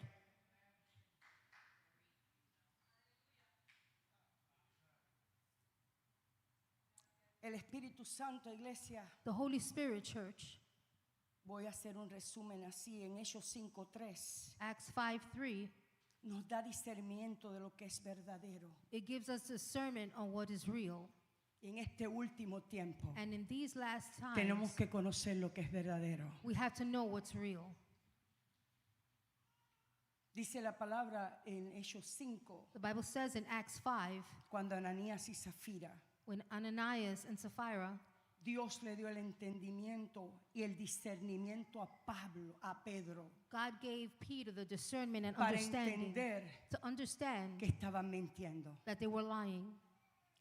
El Espíritu Santo, iglesia, The Holy Spirit, church. voy a hacer un resumen así, en Hechos 5:3, Acts 5:3. nos da discernimiento de lo que es verdadero. It gives us discernment on what is real. Y en este último tiempo And in these last tenemos times, que conocer lo que es verdadero. we have to know what's real. Dice la palabra en Hechos 5, The Bible says in Acts 5, cuando Ananías y Zafira, when Ananias and Sapphira, Dios le dio el entendimiento y el discernimiento a Pablo, a Pedro, God gave Peter the discernment and para understanding entender to understand que estaban mintiendo. that they were lying.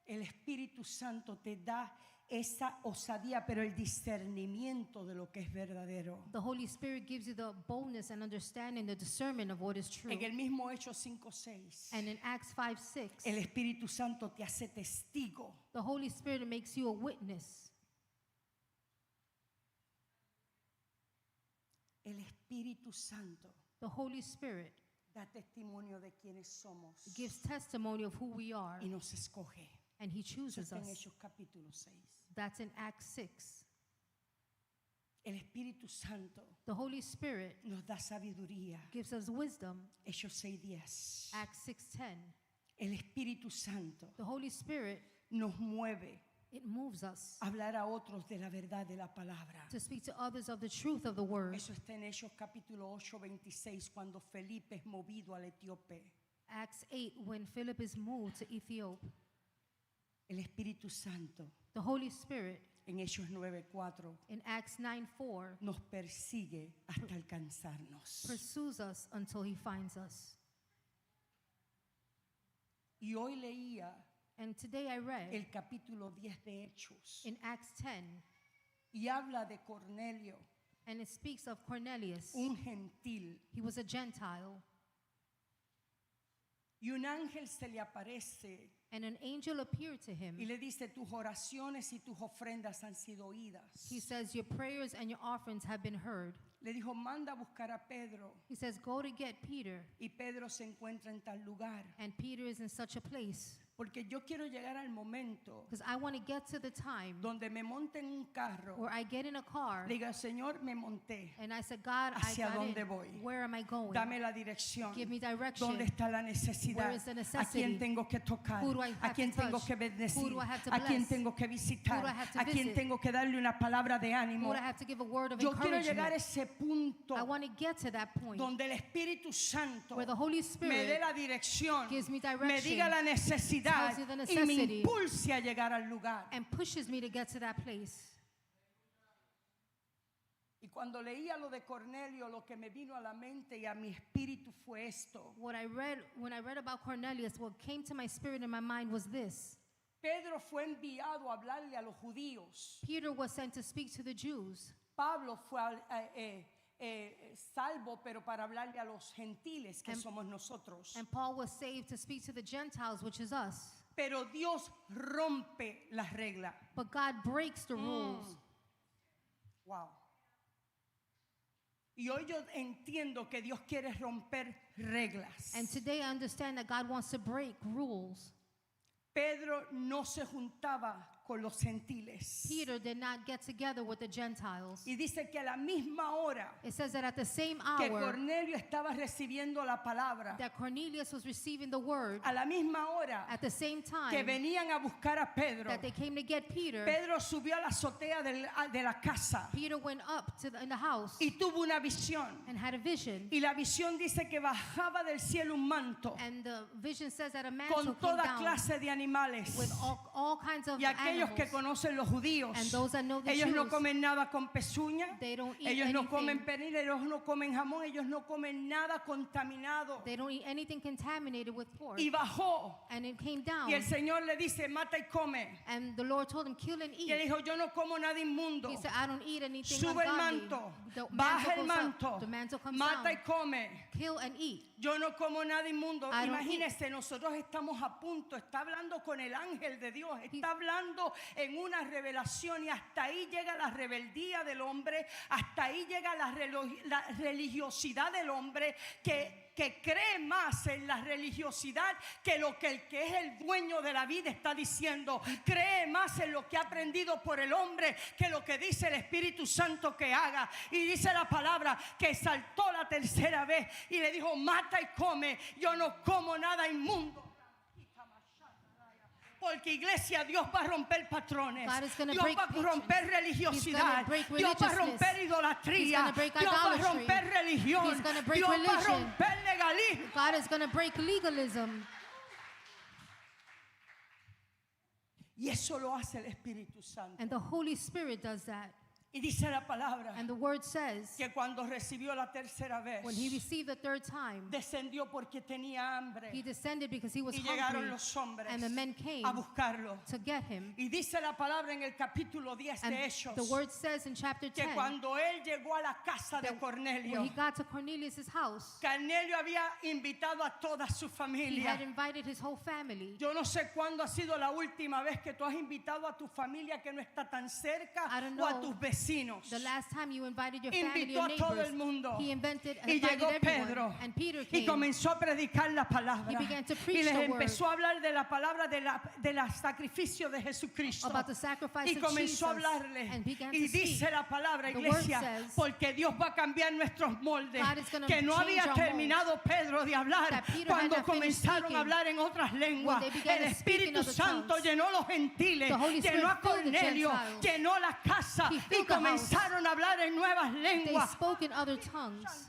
El Espíritu Santo te da esa osadía, pero el discernimiento de lo que es verdadero. The Holy Spirit gives you the boldness and understanding, the discernment of what is true. En el mismo Hechos 5:6, And in Acts 5:6, el Espíritu Santo te hace testigo. the Holy Spirit makes you a witness. El Espíritu Santo The Holy Spirit da testimonio de quiénes somos gives testimony of who we are, y nos escoge. and He Eso chooses está en us. Hechos capítulo 6. That's in Acts 6. El Espíritu Santo The Holy Spirit nos da sabiduría. gives us wisdom. Hechos 6:10. Acts 6:10. El Espíritu Santo The Holy Spirit, nos mueve it moves us a hablar a otros de la verdad de la palabra. to speak to others of the truth of the word. Eso está en Hechos capítulo 8:26, cuando Felipe es movido al etíope. Acts 8, when Philip is moved to Ethiopia. El Espíritu Santo The Holy Spirit, en Hechos 9:4 in Acts 9:4, nos persigue hasta alcanzarnos. pursues us until he finds us. Y hoy leía And today I read el capítulo 10 de Hechos in Acts 10, y habla de Cornelio, and it speaks of Cornelius. un gentil, He was a Gentile, y un ángel se le aparece and an angel appeared to him. y le dice: tus oraciones y tus ofrendas han sido oídas. He says, your prayers and your offerings have been heard. Le dijo: manda a buscar a Pedro. He says, go to get Peter. Y Pedro se encuentra en tal lugar. And Peter is in such a place. Porque yo quiero llegar al momento Because I want to get to the time donde me monte en un carro, where I get in a car diga: Señor, me monté, and I said, God, I ¿hacia got dónde in. voy? Where am I going? dame la dirección. Give me direction. ¿Dónde está la necesidad? Where is the ¿A necessity? quién tengo que tocar? Who do I ¿A have quién to tengo touch? que Who bendecir? do I have to ¿A quién bless? tengo que visitar? Who do I have to ¿A quién visit? tengo que darle una palabra de Who ánimo? would I have to give a word of Yo quiero llegar a encouragement? ese punto I want to get to that point donde el Espíritu Santo where the Holy me dé Spirit la dirección, gives me me direction, diga la necesidad tells you the y me necessity, impulse a llegar al lugar. and pushes me to get to that place. Y cuando leía lo de Cornelio, lo que me vino a la mente y a mi espíritu fue esto. When I read about Cornelius, what came to my spirit and my mind was this. Pedro fue enviado a hablarle a los judíos. Peter was sent to speak to the Jews. Pablo fue salvo, pero para hablarle a los gentiles que And- somos nosotros. And Paul was saved to speak to the Gentiles, which is us. Pero Dios rompe las reglas. But God breaks the rules. Wow. Y hoy yo entiendo que Dios quiere romper reglas. And today I understand that God wants to break rules. Pedro no se juntaba con los gentiles. Peter did not get together with the Gentiles. Y dice que a la misma hora It says that at the same que hour Cornelio estaba recibiendo la palabra, that Cornelius was receiving the word, a la misma hora at the same que time venían a buscar a Pedro, that they came to get Peter, Pedro subió a la azotea de la casa Peter went up in the house y tuvo una visión. and had a vision. Y la visión dice que bajaba del cielo un manto And the vision says that a mantle con came toda down clase de animales. with all kinds of Y aquellos que animals. conocen los judíos, And those that know the ellos no Jews, comen nada con pezuña, they don't eat ellos no anything. comen pernil, ellos no comen jamón, ellos no comen nada contaminado. They don't eat anything contaminated with pork. Y bajó And it came down. y el Señor le dice: mata y come. And the Lord told him, kill and Y él eat. dijo: yo no como nada inmundo. He said, I don't eat anything Sube el ungodly. manto, The baja el mantle goes up. manto, The mantle comes mata y down. come. Kill and eat. Yo no como nada inmundo. I don't Imagínese, nosotros estamos a punto, está hablando con el ángel de Dios, está hablando en una revelación, y hasta ahí llega la rebeldía del hombre, hasta ahí llega la religiosidad del hombre que cree más en la religiosidad que lo que el que es el dueño de la vida está diciendo. Cree más en lo que ha aprendido por el hombre que lo que dice el Espíritu Santo que haga. Y dice la palabra que saltó la tercera vez y le dijo: mata y come. Yo no como nada inmundo. Porque iglesia, Dios va a romper patrones. God is gonna Dios break va a romper He's religiosidad. gonna break Dios va a religiousness. romper idolatría. He's gonna break Dios va a idolatry. romper religión. He's gonna break Dios va a religion. romper legalismo. God is going to break legalism. Y eso lo hace el Espíritu Santo. And the Holy Spirit does that. Y dice la palabra And the word says, que cuando recibió la tercera vez, when he received the third time, descendió porque tenía hambre. he descended because he was Y llegaron hungry. los hombres And the men came a buscarlo. to get him. Y dice la palabra en el capítulo 10 And de Hechos the word says in chapter que 10, cuando él llegó a la casa de that Cornelio, when he got to Cornelius' house, Cornelio había invitado a toda su he familia. had invited his whole family. Yo no sé cuándo ha sido la última vez que tú has invitado a tu familia que no está tan cerca I don't o a know tus vecinos. The last time you invited your family, Invitó your a todo el neighbors, mundo. he Y invited llegó everyone. Pedro And Peter y came. comenzó a predicar la palabra. He began to Y preach les the word empezó a hablar de la palabra del sacrificio de Jesucristo. about the sacrifice Y of comenzó a Jesus, hablarle. and began Y to speak. dice la palabra, The iglesia, word says, porque Dios va a cambiar nuestros moldes. God is gonna Que no change había our terminado Pedro de hablar That Peter cuando had not finished comenzaron speaking. a hablar en otras lenguas. When they began El to speak in Espíritu other Santo tongues. llenó los gentiles, The Holy Spirit llenó a filled the Cornelio, Gentiles. llenó la casa He y filled the house. comenzaron a hablar en nuevas They lenguas. spoke in other tongues.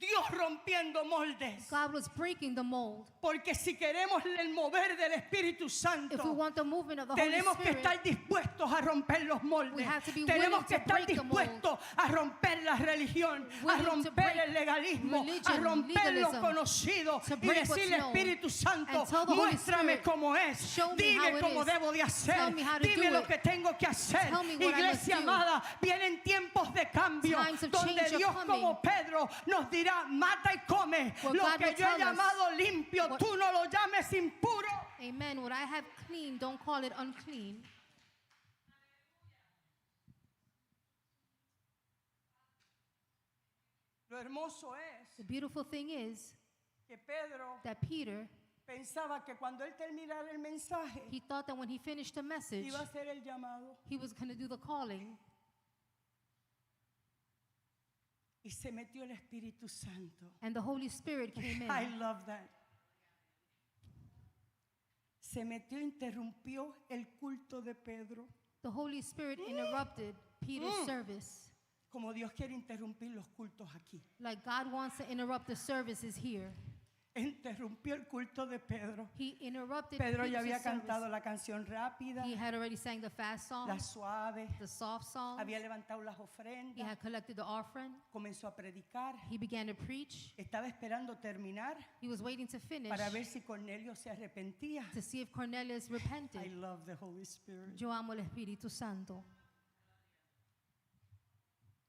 Dios rompiendo moldes. God was breaking the mold. Porque si queremos el mover del Espíritu If we Santo, want the movement of the Holy tenemos que Spirit, estar dispuestos a romper los moldes. we have to be Tenemos willing que to estar break the mold. dispuestos a romper la religión, a Willing to romper break el legalismo, a religion, romper lo legalism, conocido to y break what's decirle, known, Espíritu Santo, and tell the Holy muéstrame Spirit, cómo es, show me how dime it cómo is, debo de hacer, tell me how to dime do lo it, que tengo que hacer. tell me what I must Iglesia do. amada, vienen tiempos de cambio Times of donde change are Dios coming. como Pedro nos dirá, mata y come, Where lo God que will yo he tell us, llamado limpio, what- tú no lo llames impuro. amen, what I have clean, don't call it unclean. Lo hermoso es The beautiful thing is que Pedro that Peter, pensaba que cuando él terminara el mensaje he thought that when he finished the message, iba a hacer el llamado he was going to do the calling. y se metió el Espíritu Santo. And the Holy Spirit came I in. love that. Se metió, interrumpió el culto de Pedro, The Holy Spirit interrupted Peter's service. como Dios quiere interrumpir los cultos aquí. Like God wants to interrupt the services here. Interrumpió el culto de Pedro. He interrupted Pedro ya había Peter's service. cantado la canción rápida, He had already sang the fast song, la suave, the soft song. había levantado las He ofrendas, had collected the offering. comenzó a predicar. He began to preach. Estaba esperando terminar He was waiting to finish para ver si Cornelio se arrepentía. to see if Cornelius I repented. love the Holy Spirit. Yo amo el Espíritu Santo.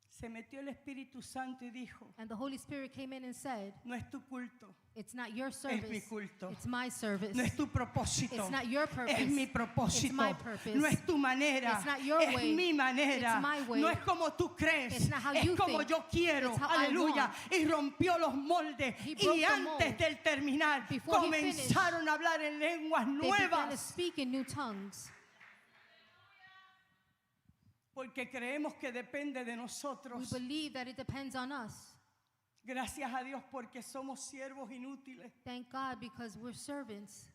Se metió el Espíritu Santo y dijo, And the Holy Spirit came in and said, no es tu culto, it's not your es service, mi culto. it's my service. No es tu propósito, It's not your purpose, es mi it's propósito. my purpose. No es tu manera, It's not your es way, mi manera. it's my way. No es como tú crees, It's not how es you como think, yo quiero. it's how I Aleluya. want. Y rompió los moldes. He broke Y the antes mold. del terminar, Before he finished, comenzaron a hablar en lenguas They began to nuevas. speak in new tongues Porque creemos que depende de we nosotros. believe that it depends on us. Gracias a Dios porque somos siervos inútiles. Thank God because we're servants.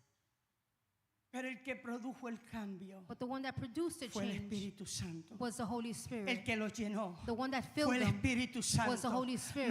Pero el que produjo el cambio But the one that produced the fue el change Espíritu Santo. was the Holy El Spirit. que los llenó. The one that Fue filled el them Espíritu Santo. was the Holy Spirit.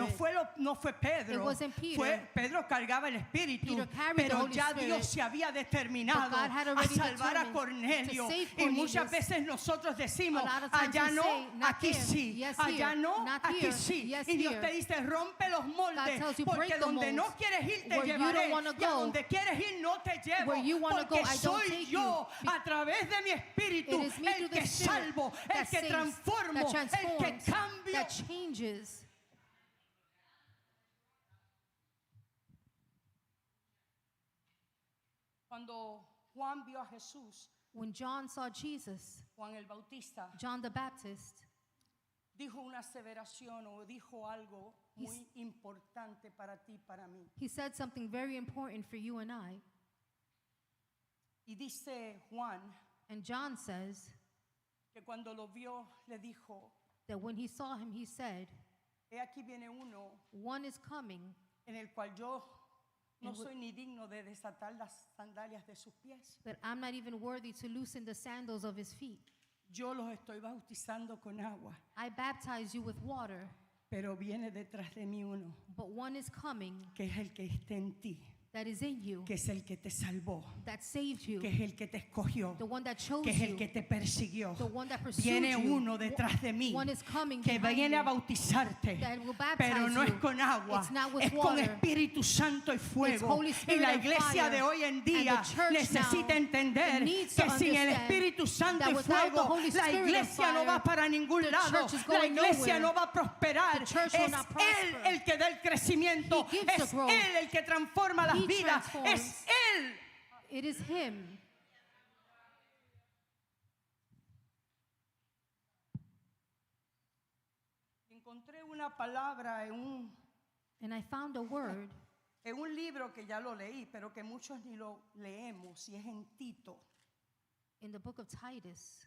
No fue Pedro. It wasn't Peter. Pedro cargaba el Espíritu. Peter carried the Pero Holy ya Spirit. Dios se había determinado But God had a already salvar a determined Cornelio. to save Y muchas Cornelius. veces nosotros decimos, A lot of times allá we no, say, not aquí there. sí. Yes, Allá here. no, Not aquí here. sí. Yes, Y Dios here. te dice, rompe los moldes. tells you, Porque break the donde no molds. quieres ir te Where you llevaré. don't wanna Y a go. donde quieres ir no te llevo. Where you wanna Porque go, I don't soy take yo you. a través de mi Espíritu It is me el through the que Spirit salvo, el that que saves, transformo, that el que transforms, cambio. that changes. Cuando Juan vio a Jesús, When John saw Jesus, Juan el Bautista, John the Baptist, dijo una aseveración o dijo algo muy importante para ti, para mí. he said something very important for you and I. Y dice Juan And John says que cuando lo vio le dijo, that when he saw him, he said, he aquí viene uno one is coming en el cual yo no And soy ni digno de desatar las sandalias de sus pies. that I'm not even worthy to loosen the sandals of his feet. Yo los estoy bautizando con agua, I baptize you with water, pero viene detrás de mí uno but one is coming que es el que está en ti, that is in you, que es el que te salvó, that saved you, que es el que te escogió, the one that chose que es el you, que te persiguió. the one that pursued Viene you. uno detrás de mí One is coming que behind viene a you bautizarte, that will baptize pero no you. es con agua, It's not with es con water. Espíritu Santo y fuego. Holy Y Spirit la and iglesia fire. de hoy en And día the church necesita now entender needs que to sin el understand Espíritu Santo that y without the fuego Holy la Spirit and iglesia no fire, va para ningún the lado, church is la going iglesia nowhere. no va a prosperar. The church will Es not Él prosper. el que da el crecimiento, He gives the es growth. Él el que transforma las He vidas, transforms. es Él. It is him. una palabra And I found a word en un libro que ya lo leí, pero que muchos ni lo leemos, y es en Tito. in the book of Titus.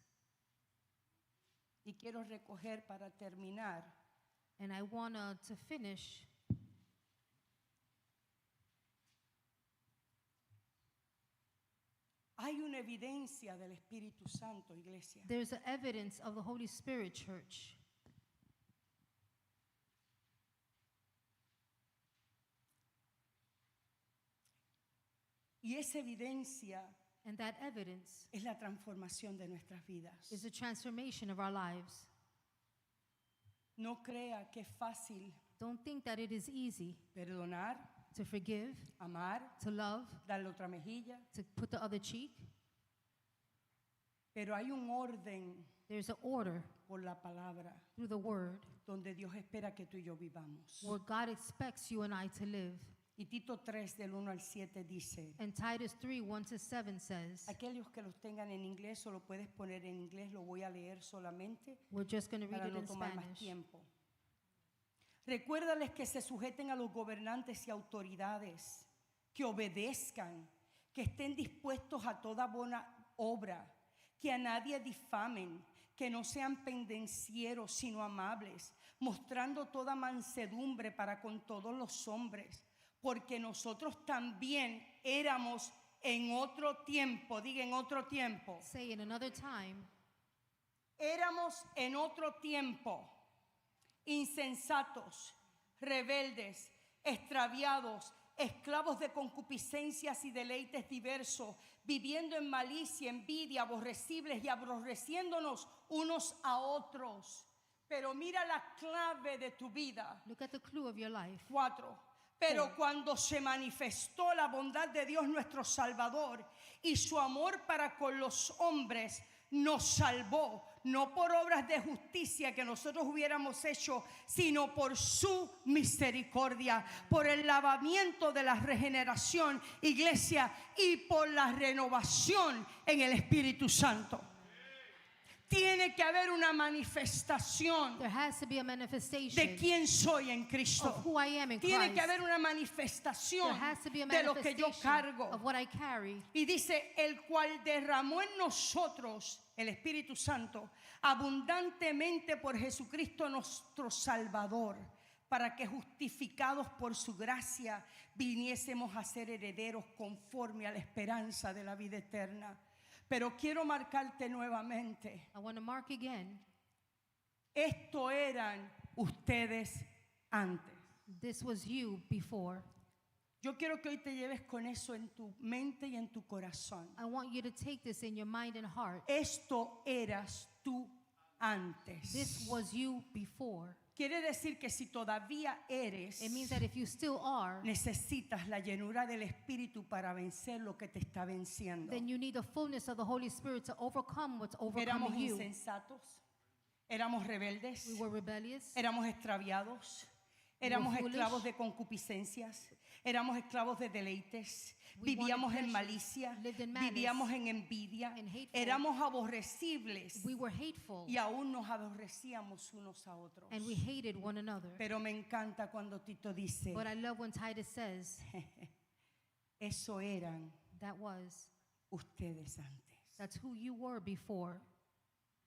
Y quiero recoger para terminar And I want to finish. Hay una evidencia del Espíritu Santo, iglesia. There's an evidence of the Holy Spirit, church. Y esa evidencia And that evidence es la transformación de nuestras vidas. is the transformation of our lives. No crea que es fácil Don't think that it is easy perdonar, to forgive, amar, to love, darle otra mejilla, to put the other cheek. pero hay un orden There's an order por la palabra through the word donde Dios espera que tú y yo vivamos. where God expects you and I to live. Y Tito 3 del 1 al 7 dice, And Titus 3, 1-7 says, aquellos que los tengan en inglés o lo puedes poner en inglés, lo voy a leer solamente we're just going to read para it no in tomar más Spanish. tiempo. Recuérdales que se sujeten a los gobernantes y autoridades, que obedezcan, que estén dispuestos a toda buena obra, que a nadie difamen, que no sean pendencieros, sino amables, mostrando toda mansedumbre para con todos los hombres, porque nosotros también éramos en otro tiempo, diga en otro tiempo, Say in another time, éramos en otro tiempo insensatos, rebeldes, extraviados, esclavos de concupiscencias y deleites diversos, viviendo en malicia, envidia, aborrecibles y aborreciéndonos unos a otros. Pero mira la clave de tu vida. look at the clue of your life. 4. Pero cuando se manifestó la bondad de Dios nuestro Salvador y su amor para con los hombres, nos salvó, no por obras de justicia que nosotros hubiéramos hecho, sino por su misericordia, por el lavamiento de la regeneración, iglesia, y por la renovación en el Espíritu Santo. Tiene que haber una manifestación There has to be a manifestation de quién soy en Cristo. of who I am in Tiene Christ. que haber una There manifestación has to be a de lo que yo manifestation cargo. of what I carry. Y dice, el cual derramó en nosotros, el Espíritu Santo, abundantemente por Jesucristo nuestro Salvador, para que justificados por su gracia viniésemos a ser herederos conforme a la esperanza de la vida eterna. Pero quiero marcarte nuevamente, I want to mark again, esto eran ustedes antes. this was you before. Yo quiero que hoy te lleves con eso en tu mente y en tu corazón. I want you to take this in your mind and heart. Esto eras tú antes. This was you before. Quiere decir que si todavía eres, It means that if you still are, necesitas la llenura del Espíritu para vencer lo que te está venciendo. then you need the fullness of the Holy Spirit to overcome what's Éramos overcoming you. insensatos, éramos rebeldes, We were rebellious. éramos extraviados, éramos foolish. esclavos de concupiscencias, éramos esclavos de deleites, We vivíamos wanted en pleasure, malicia, lived in malice, vivíamos en envidia, and hateful. éramos aborrecibles We were hateful y aún nos aborrecíamos unos a otros. and we hated one another. Pero me encanta cuando Tito dice, But I love when Titus says, eso eran that was, ustedes antes. that's who you were before.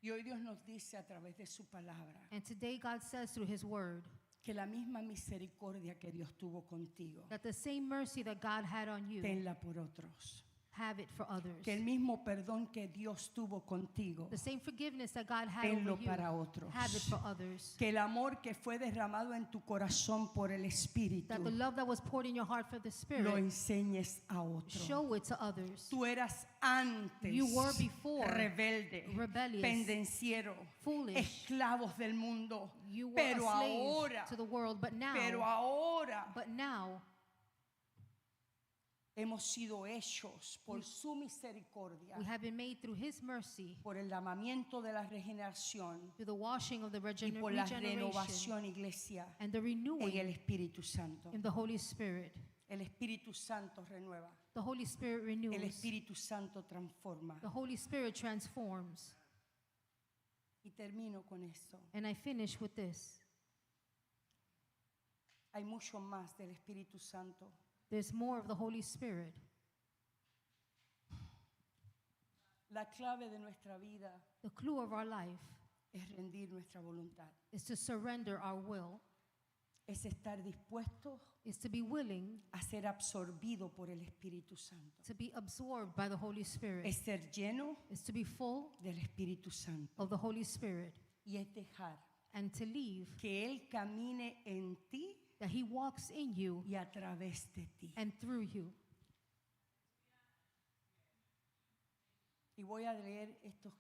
Y hoy Dios nos dice a través de su palabra And today God says through His word que la misma misericordia que Dios tuvo contigo, that the same mercy that God had on you, tenla por otros. have it for others. Que el mismo perdón que Dios tuvo contigo, The same forgiveness that God had tenlo over you, para otros. have it for others. Que el amor que fue derramado en tu corazón por el Espíritu, That the love that was poured in your heart for the lo Spirit, enseñes a otros. show it to others. Tú eras antes You were before rebelde, rebellious, pendenciero, foolish. esclavos del mundo. You were Pero a slave ahora, to the world, but now hemos sido hechos por su misericordia, we have been made through His mercy, por el lavamiento de la regeneración through the washing of the y por la regeneration renovación, iglesia, and the en renewing el Espíritu Santo. in the Holy Spirit. El Espíritu Santo renueva, The Holy Spirit el renews. Espíritu Santo transforma. The Holy Spirit transforms. Y termino con esto. And I finish with this. Hay mucho más del Espíritu Santo. There's more of the Holy Spirit. La clave de nuestra vida The clue of our life es rendir nuestra voluntad. is to surrender our will, Es estar dispuestos is to be willing a ser absorbido por el Espíritu Santo. to be absorbed by the Holy Spirit, Es ser lleno is to be full del Espíritu Santo. of the Holy Spirit, Y es dejar and to leave que Él camine en ti that He walks in you y a través de ti. and through you. Y voy a leer estos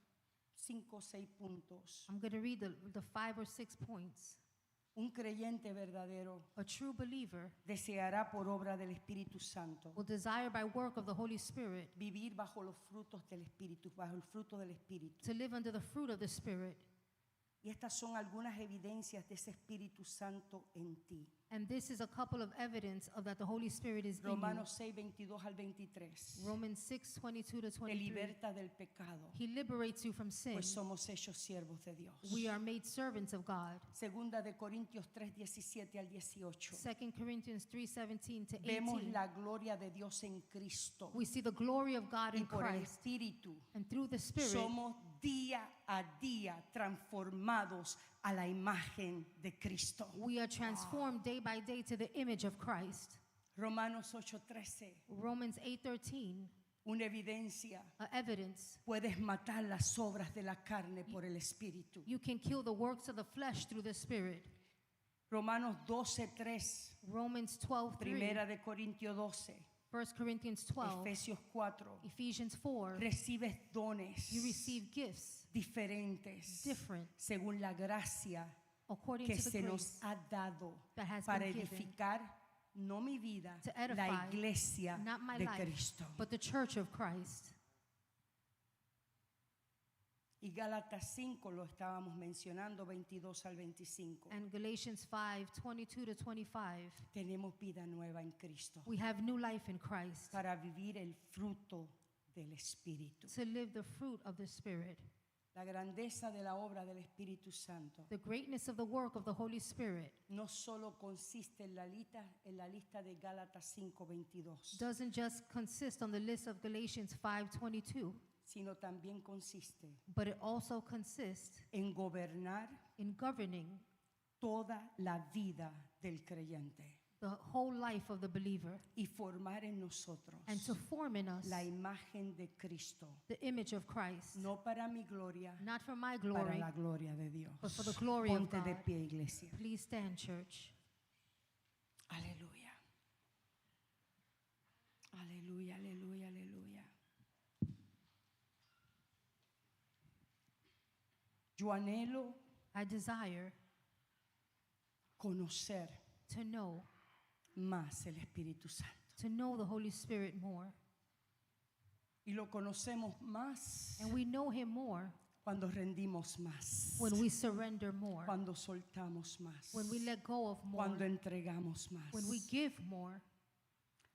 5 o 6 puntos. I'm going to read the 5 or 6 points. Un creyente verdadero A true believer deseará por obra del Espíritu Santo will desire by work of the Holy Spirit vivir bajo los frutos del Espíritu, bajo el fruto del Espíritu. to live under the fruit of the Spirit. Y estas son algunas evidencias de ese Espíritu Santo en ti. And this is a couple of evidence of that the Holy Spirit is in you. Romanos 6, 22 al 23. Romans 6, 22 to Te 23. liberta del pecado, He liberates you from sin. pues somos hechos siervos de Dios. We are made servants of God. Segunda de Corintios 3, 17 al 18. 2 Corinthians 3:17 to Vemos 18. la gloria de Dios en Cristo. We see the glory of God Y in por el Christ. Espíritu And through the Spirit, somos día a día transformados a la imagen de Cristo. we are transformed day by day to the image of Christ. Romanos 8:13, Romans 8:13, una evidencia. evidence. Puedes matar las obras de la carne por el Espíritu. You can kill the works of the flesh through the Spirit. Romanos 12:3, Romans 12:3, Primera de Corintios 12, 1 Corinthians 12, Efesios 4. Ephesians 4. Recibes dones You receive gifts diferentes different según la gracia according que to the se nos grace ha dado that has para been given edificar no mi vida, to la edify iglesia not my de life, Cristo. but the church of Christ. Y Gálatas 5 lo estábamos mencionando, 22 al 25. And Galatians 5:22 to 25. Tenemos vida nueva en Cristo We have new life in Christ para vivir el fruto del Espíritu. to live the fruit of the Spirit. La grandeza de la obra del Espíritu Santo The greatness of the work of the Holy Spirit no solo consiste en la lista de Gálatas 5:22, doesn't just consist on the list of Galatians 5:22, sino también consiste but it also consists en gobernar in governing toda la vida del creyente the whole life of the believer y formar en nosotros and to form in us la imagen de Cristo, the image of Christ, no para mi gloria, not for my para glory, la gloria de Dios. but for the glory of Ponte de God. pie, iglesia. Please stand, church. Aleluya. Aleluya, aleluya, aleluya. Yo anhelo I desire conocer to know más el Espíritu Santo. the Holy Spirit more. Y lo conocemos más And we know Him more cuando rendimos más, when we surrender more, cuando soltamos más, when we let go of more, cuando entregamos más. when we give more.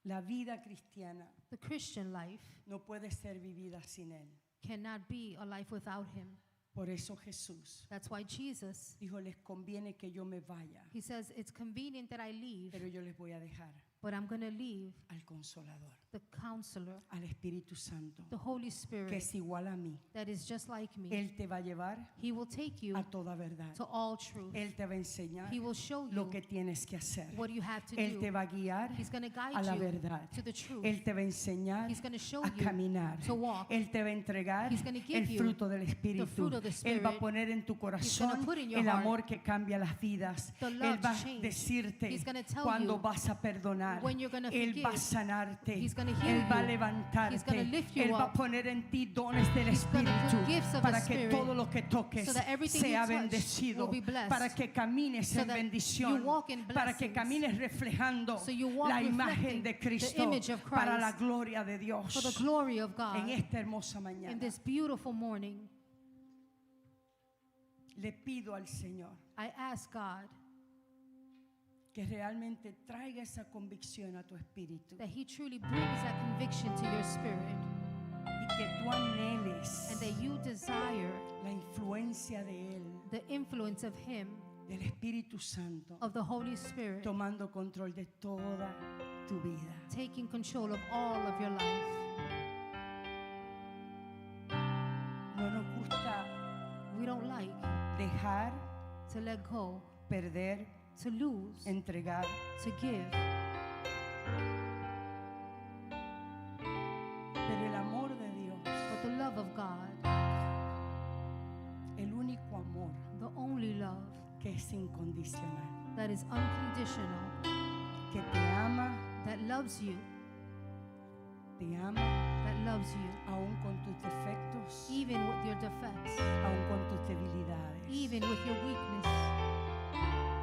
La vida cristiana The Christian life no puede ser vivida sin Él. cannot be a life without Him. Por eso Jesús That's why Jesus, dijo, les conviene que yo me vaya, He says, it's convenient that I leave, pero yo les voy a dejar but I'm going to leave al Consolador, the Counselor, al Espíritu Santo, the Holy que Spirit, es igual a mí. that is just like me. Él te va a llevar He will take you a toda verdad. to all truth. Él te va a enseñar He will show lo you que tienes que hacer. what you have to Él te do. va a guiar He's going to a guide la you verdad. to the truth. Él te va a enseñar He's going to show a you caminar. to walk. Él te va a entregar He's gonna give el you fruto del Espíritu. fruit of the Él va a Spirit. poner en tu gonna corazón put in your el heart amor que cambia las vidas. the Él love va to a change. decirte He's gonna tell cuando you vas a perdonar. when you're gonna Él va a forgive. sanarte. He's gonna Él heal va a you. levantarte. He's gonna lift you Él va a up. poner en ti dones del He's gonna put Espíritu gifts of para the que Spirit todo lo que toques so that everything sea you touch bendecido. will be blessed. Para que camines So en that bendición. you walk in Para que blessings. camines reflejando So you walk la imagen reflecting de the Cristo image of para Christ la gloria de Dios. for the glory of God. En esta hermosa mañana In this beautiful morning, le pido al Señor I ask God que realmente traiga esa convicción a tu espíritu that He truly brings that conviction to your spirit y que tú anheles and that you desire la influencia de Él the influence of Him del Espíritu Santo of the Holy Spirit tomando control de toda tu vida. taking control of all of your life. No nos gusta We don't like dejar, to let go, perder, to lose, entregar. to give. Pero el amor de Dios, But the love of God, el único amor the only love que es incondicional, that is unconditional, que te ama, that loves you, that loves you, aún con tus defectos, even with your defects, aún con tus debilidades. even with your weakness.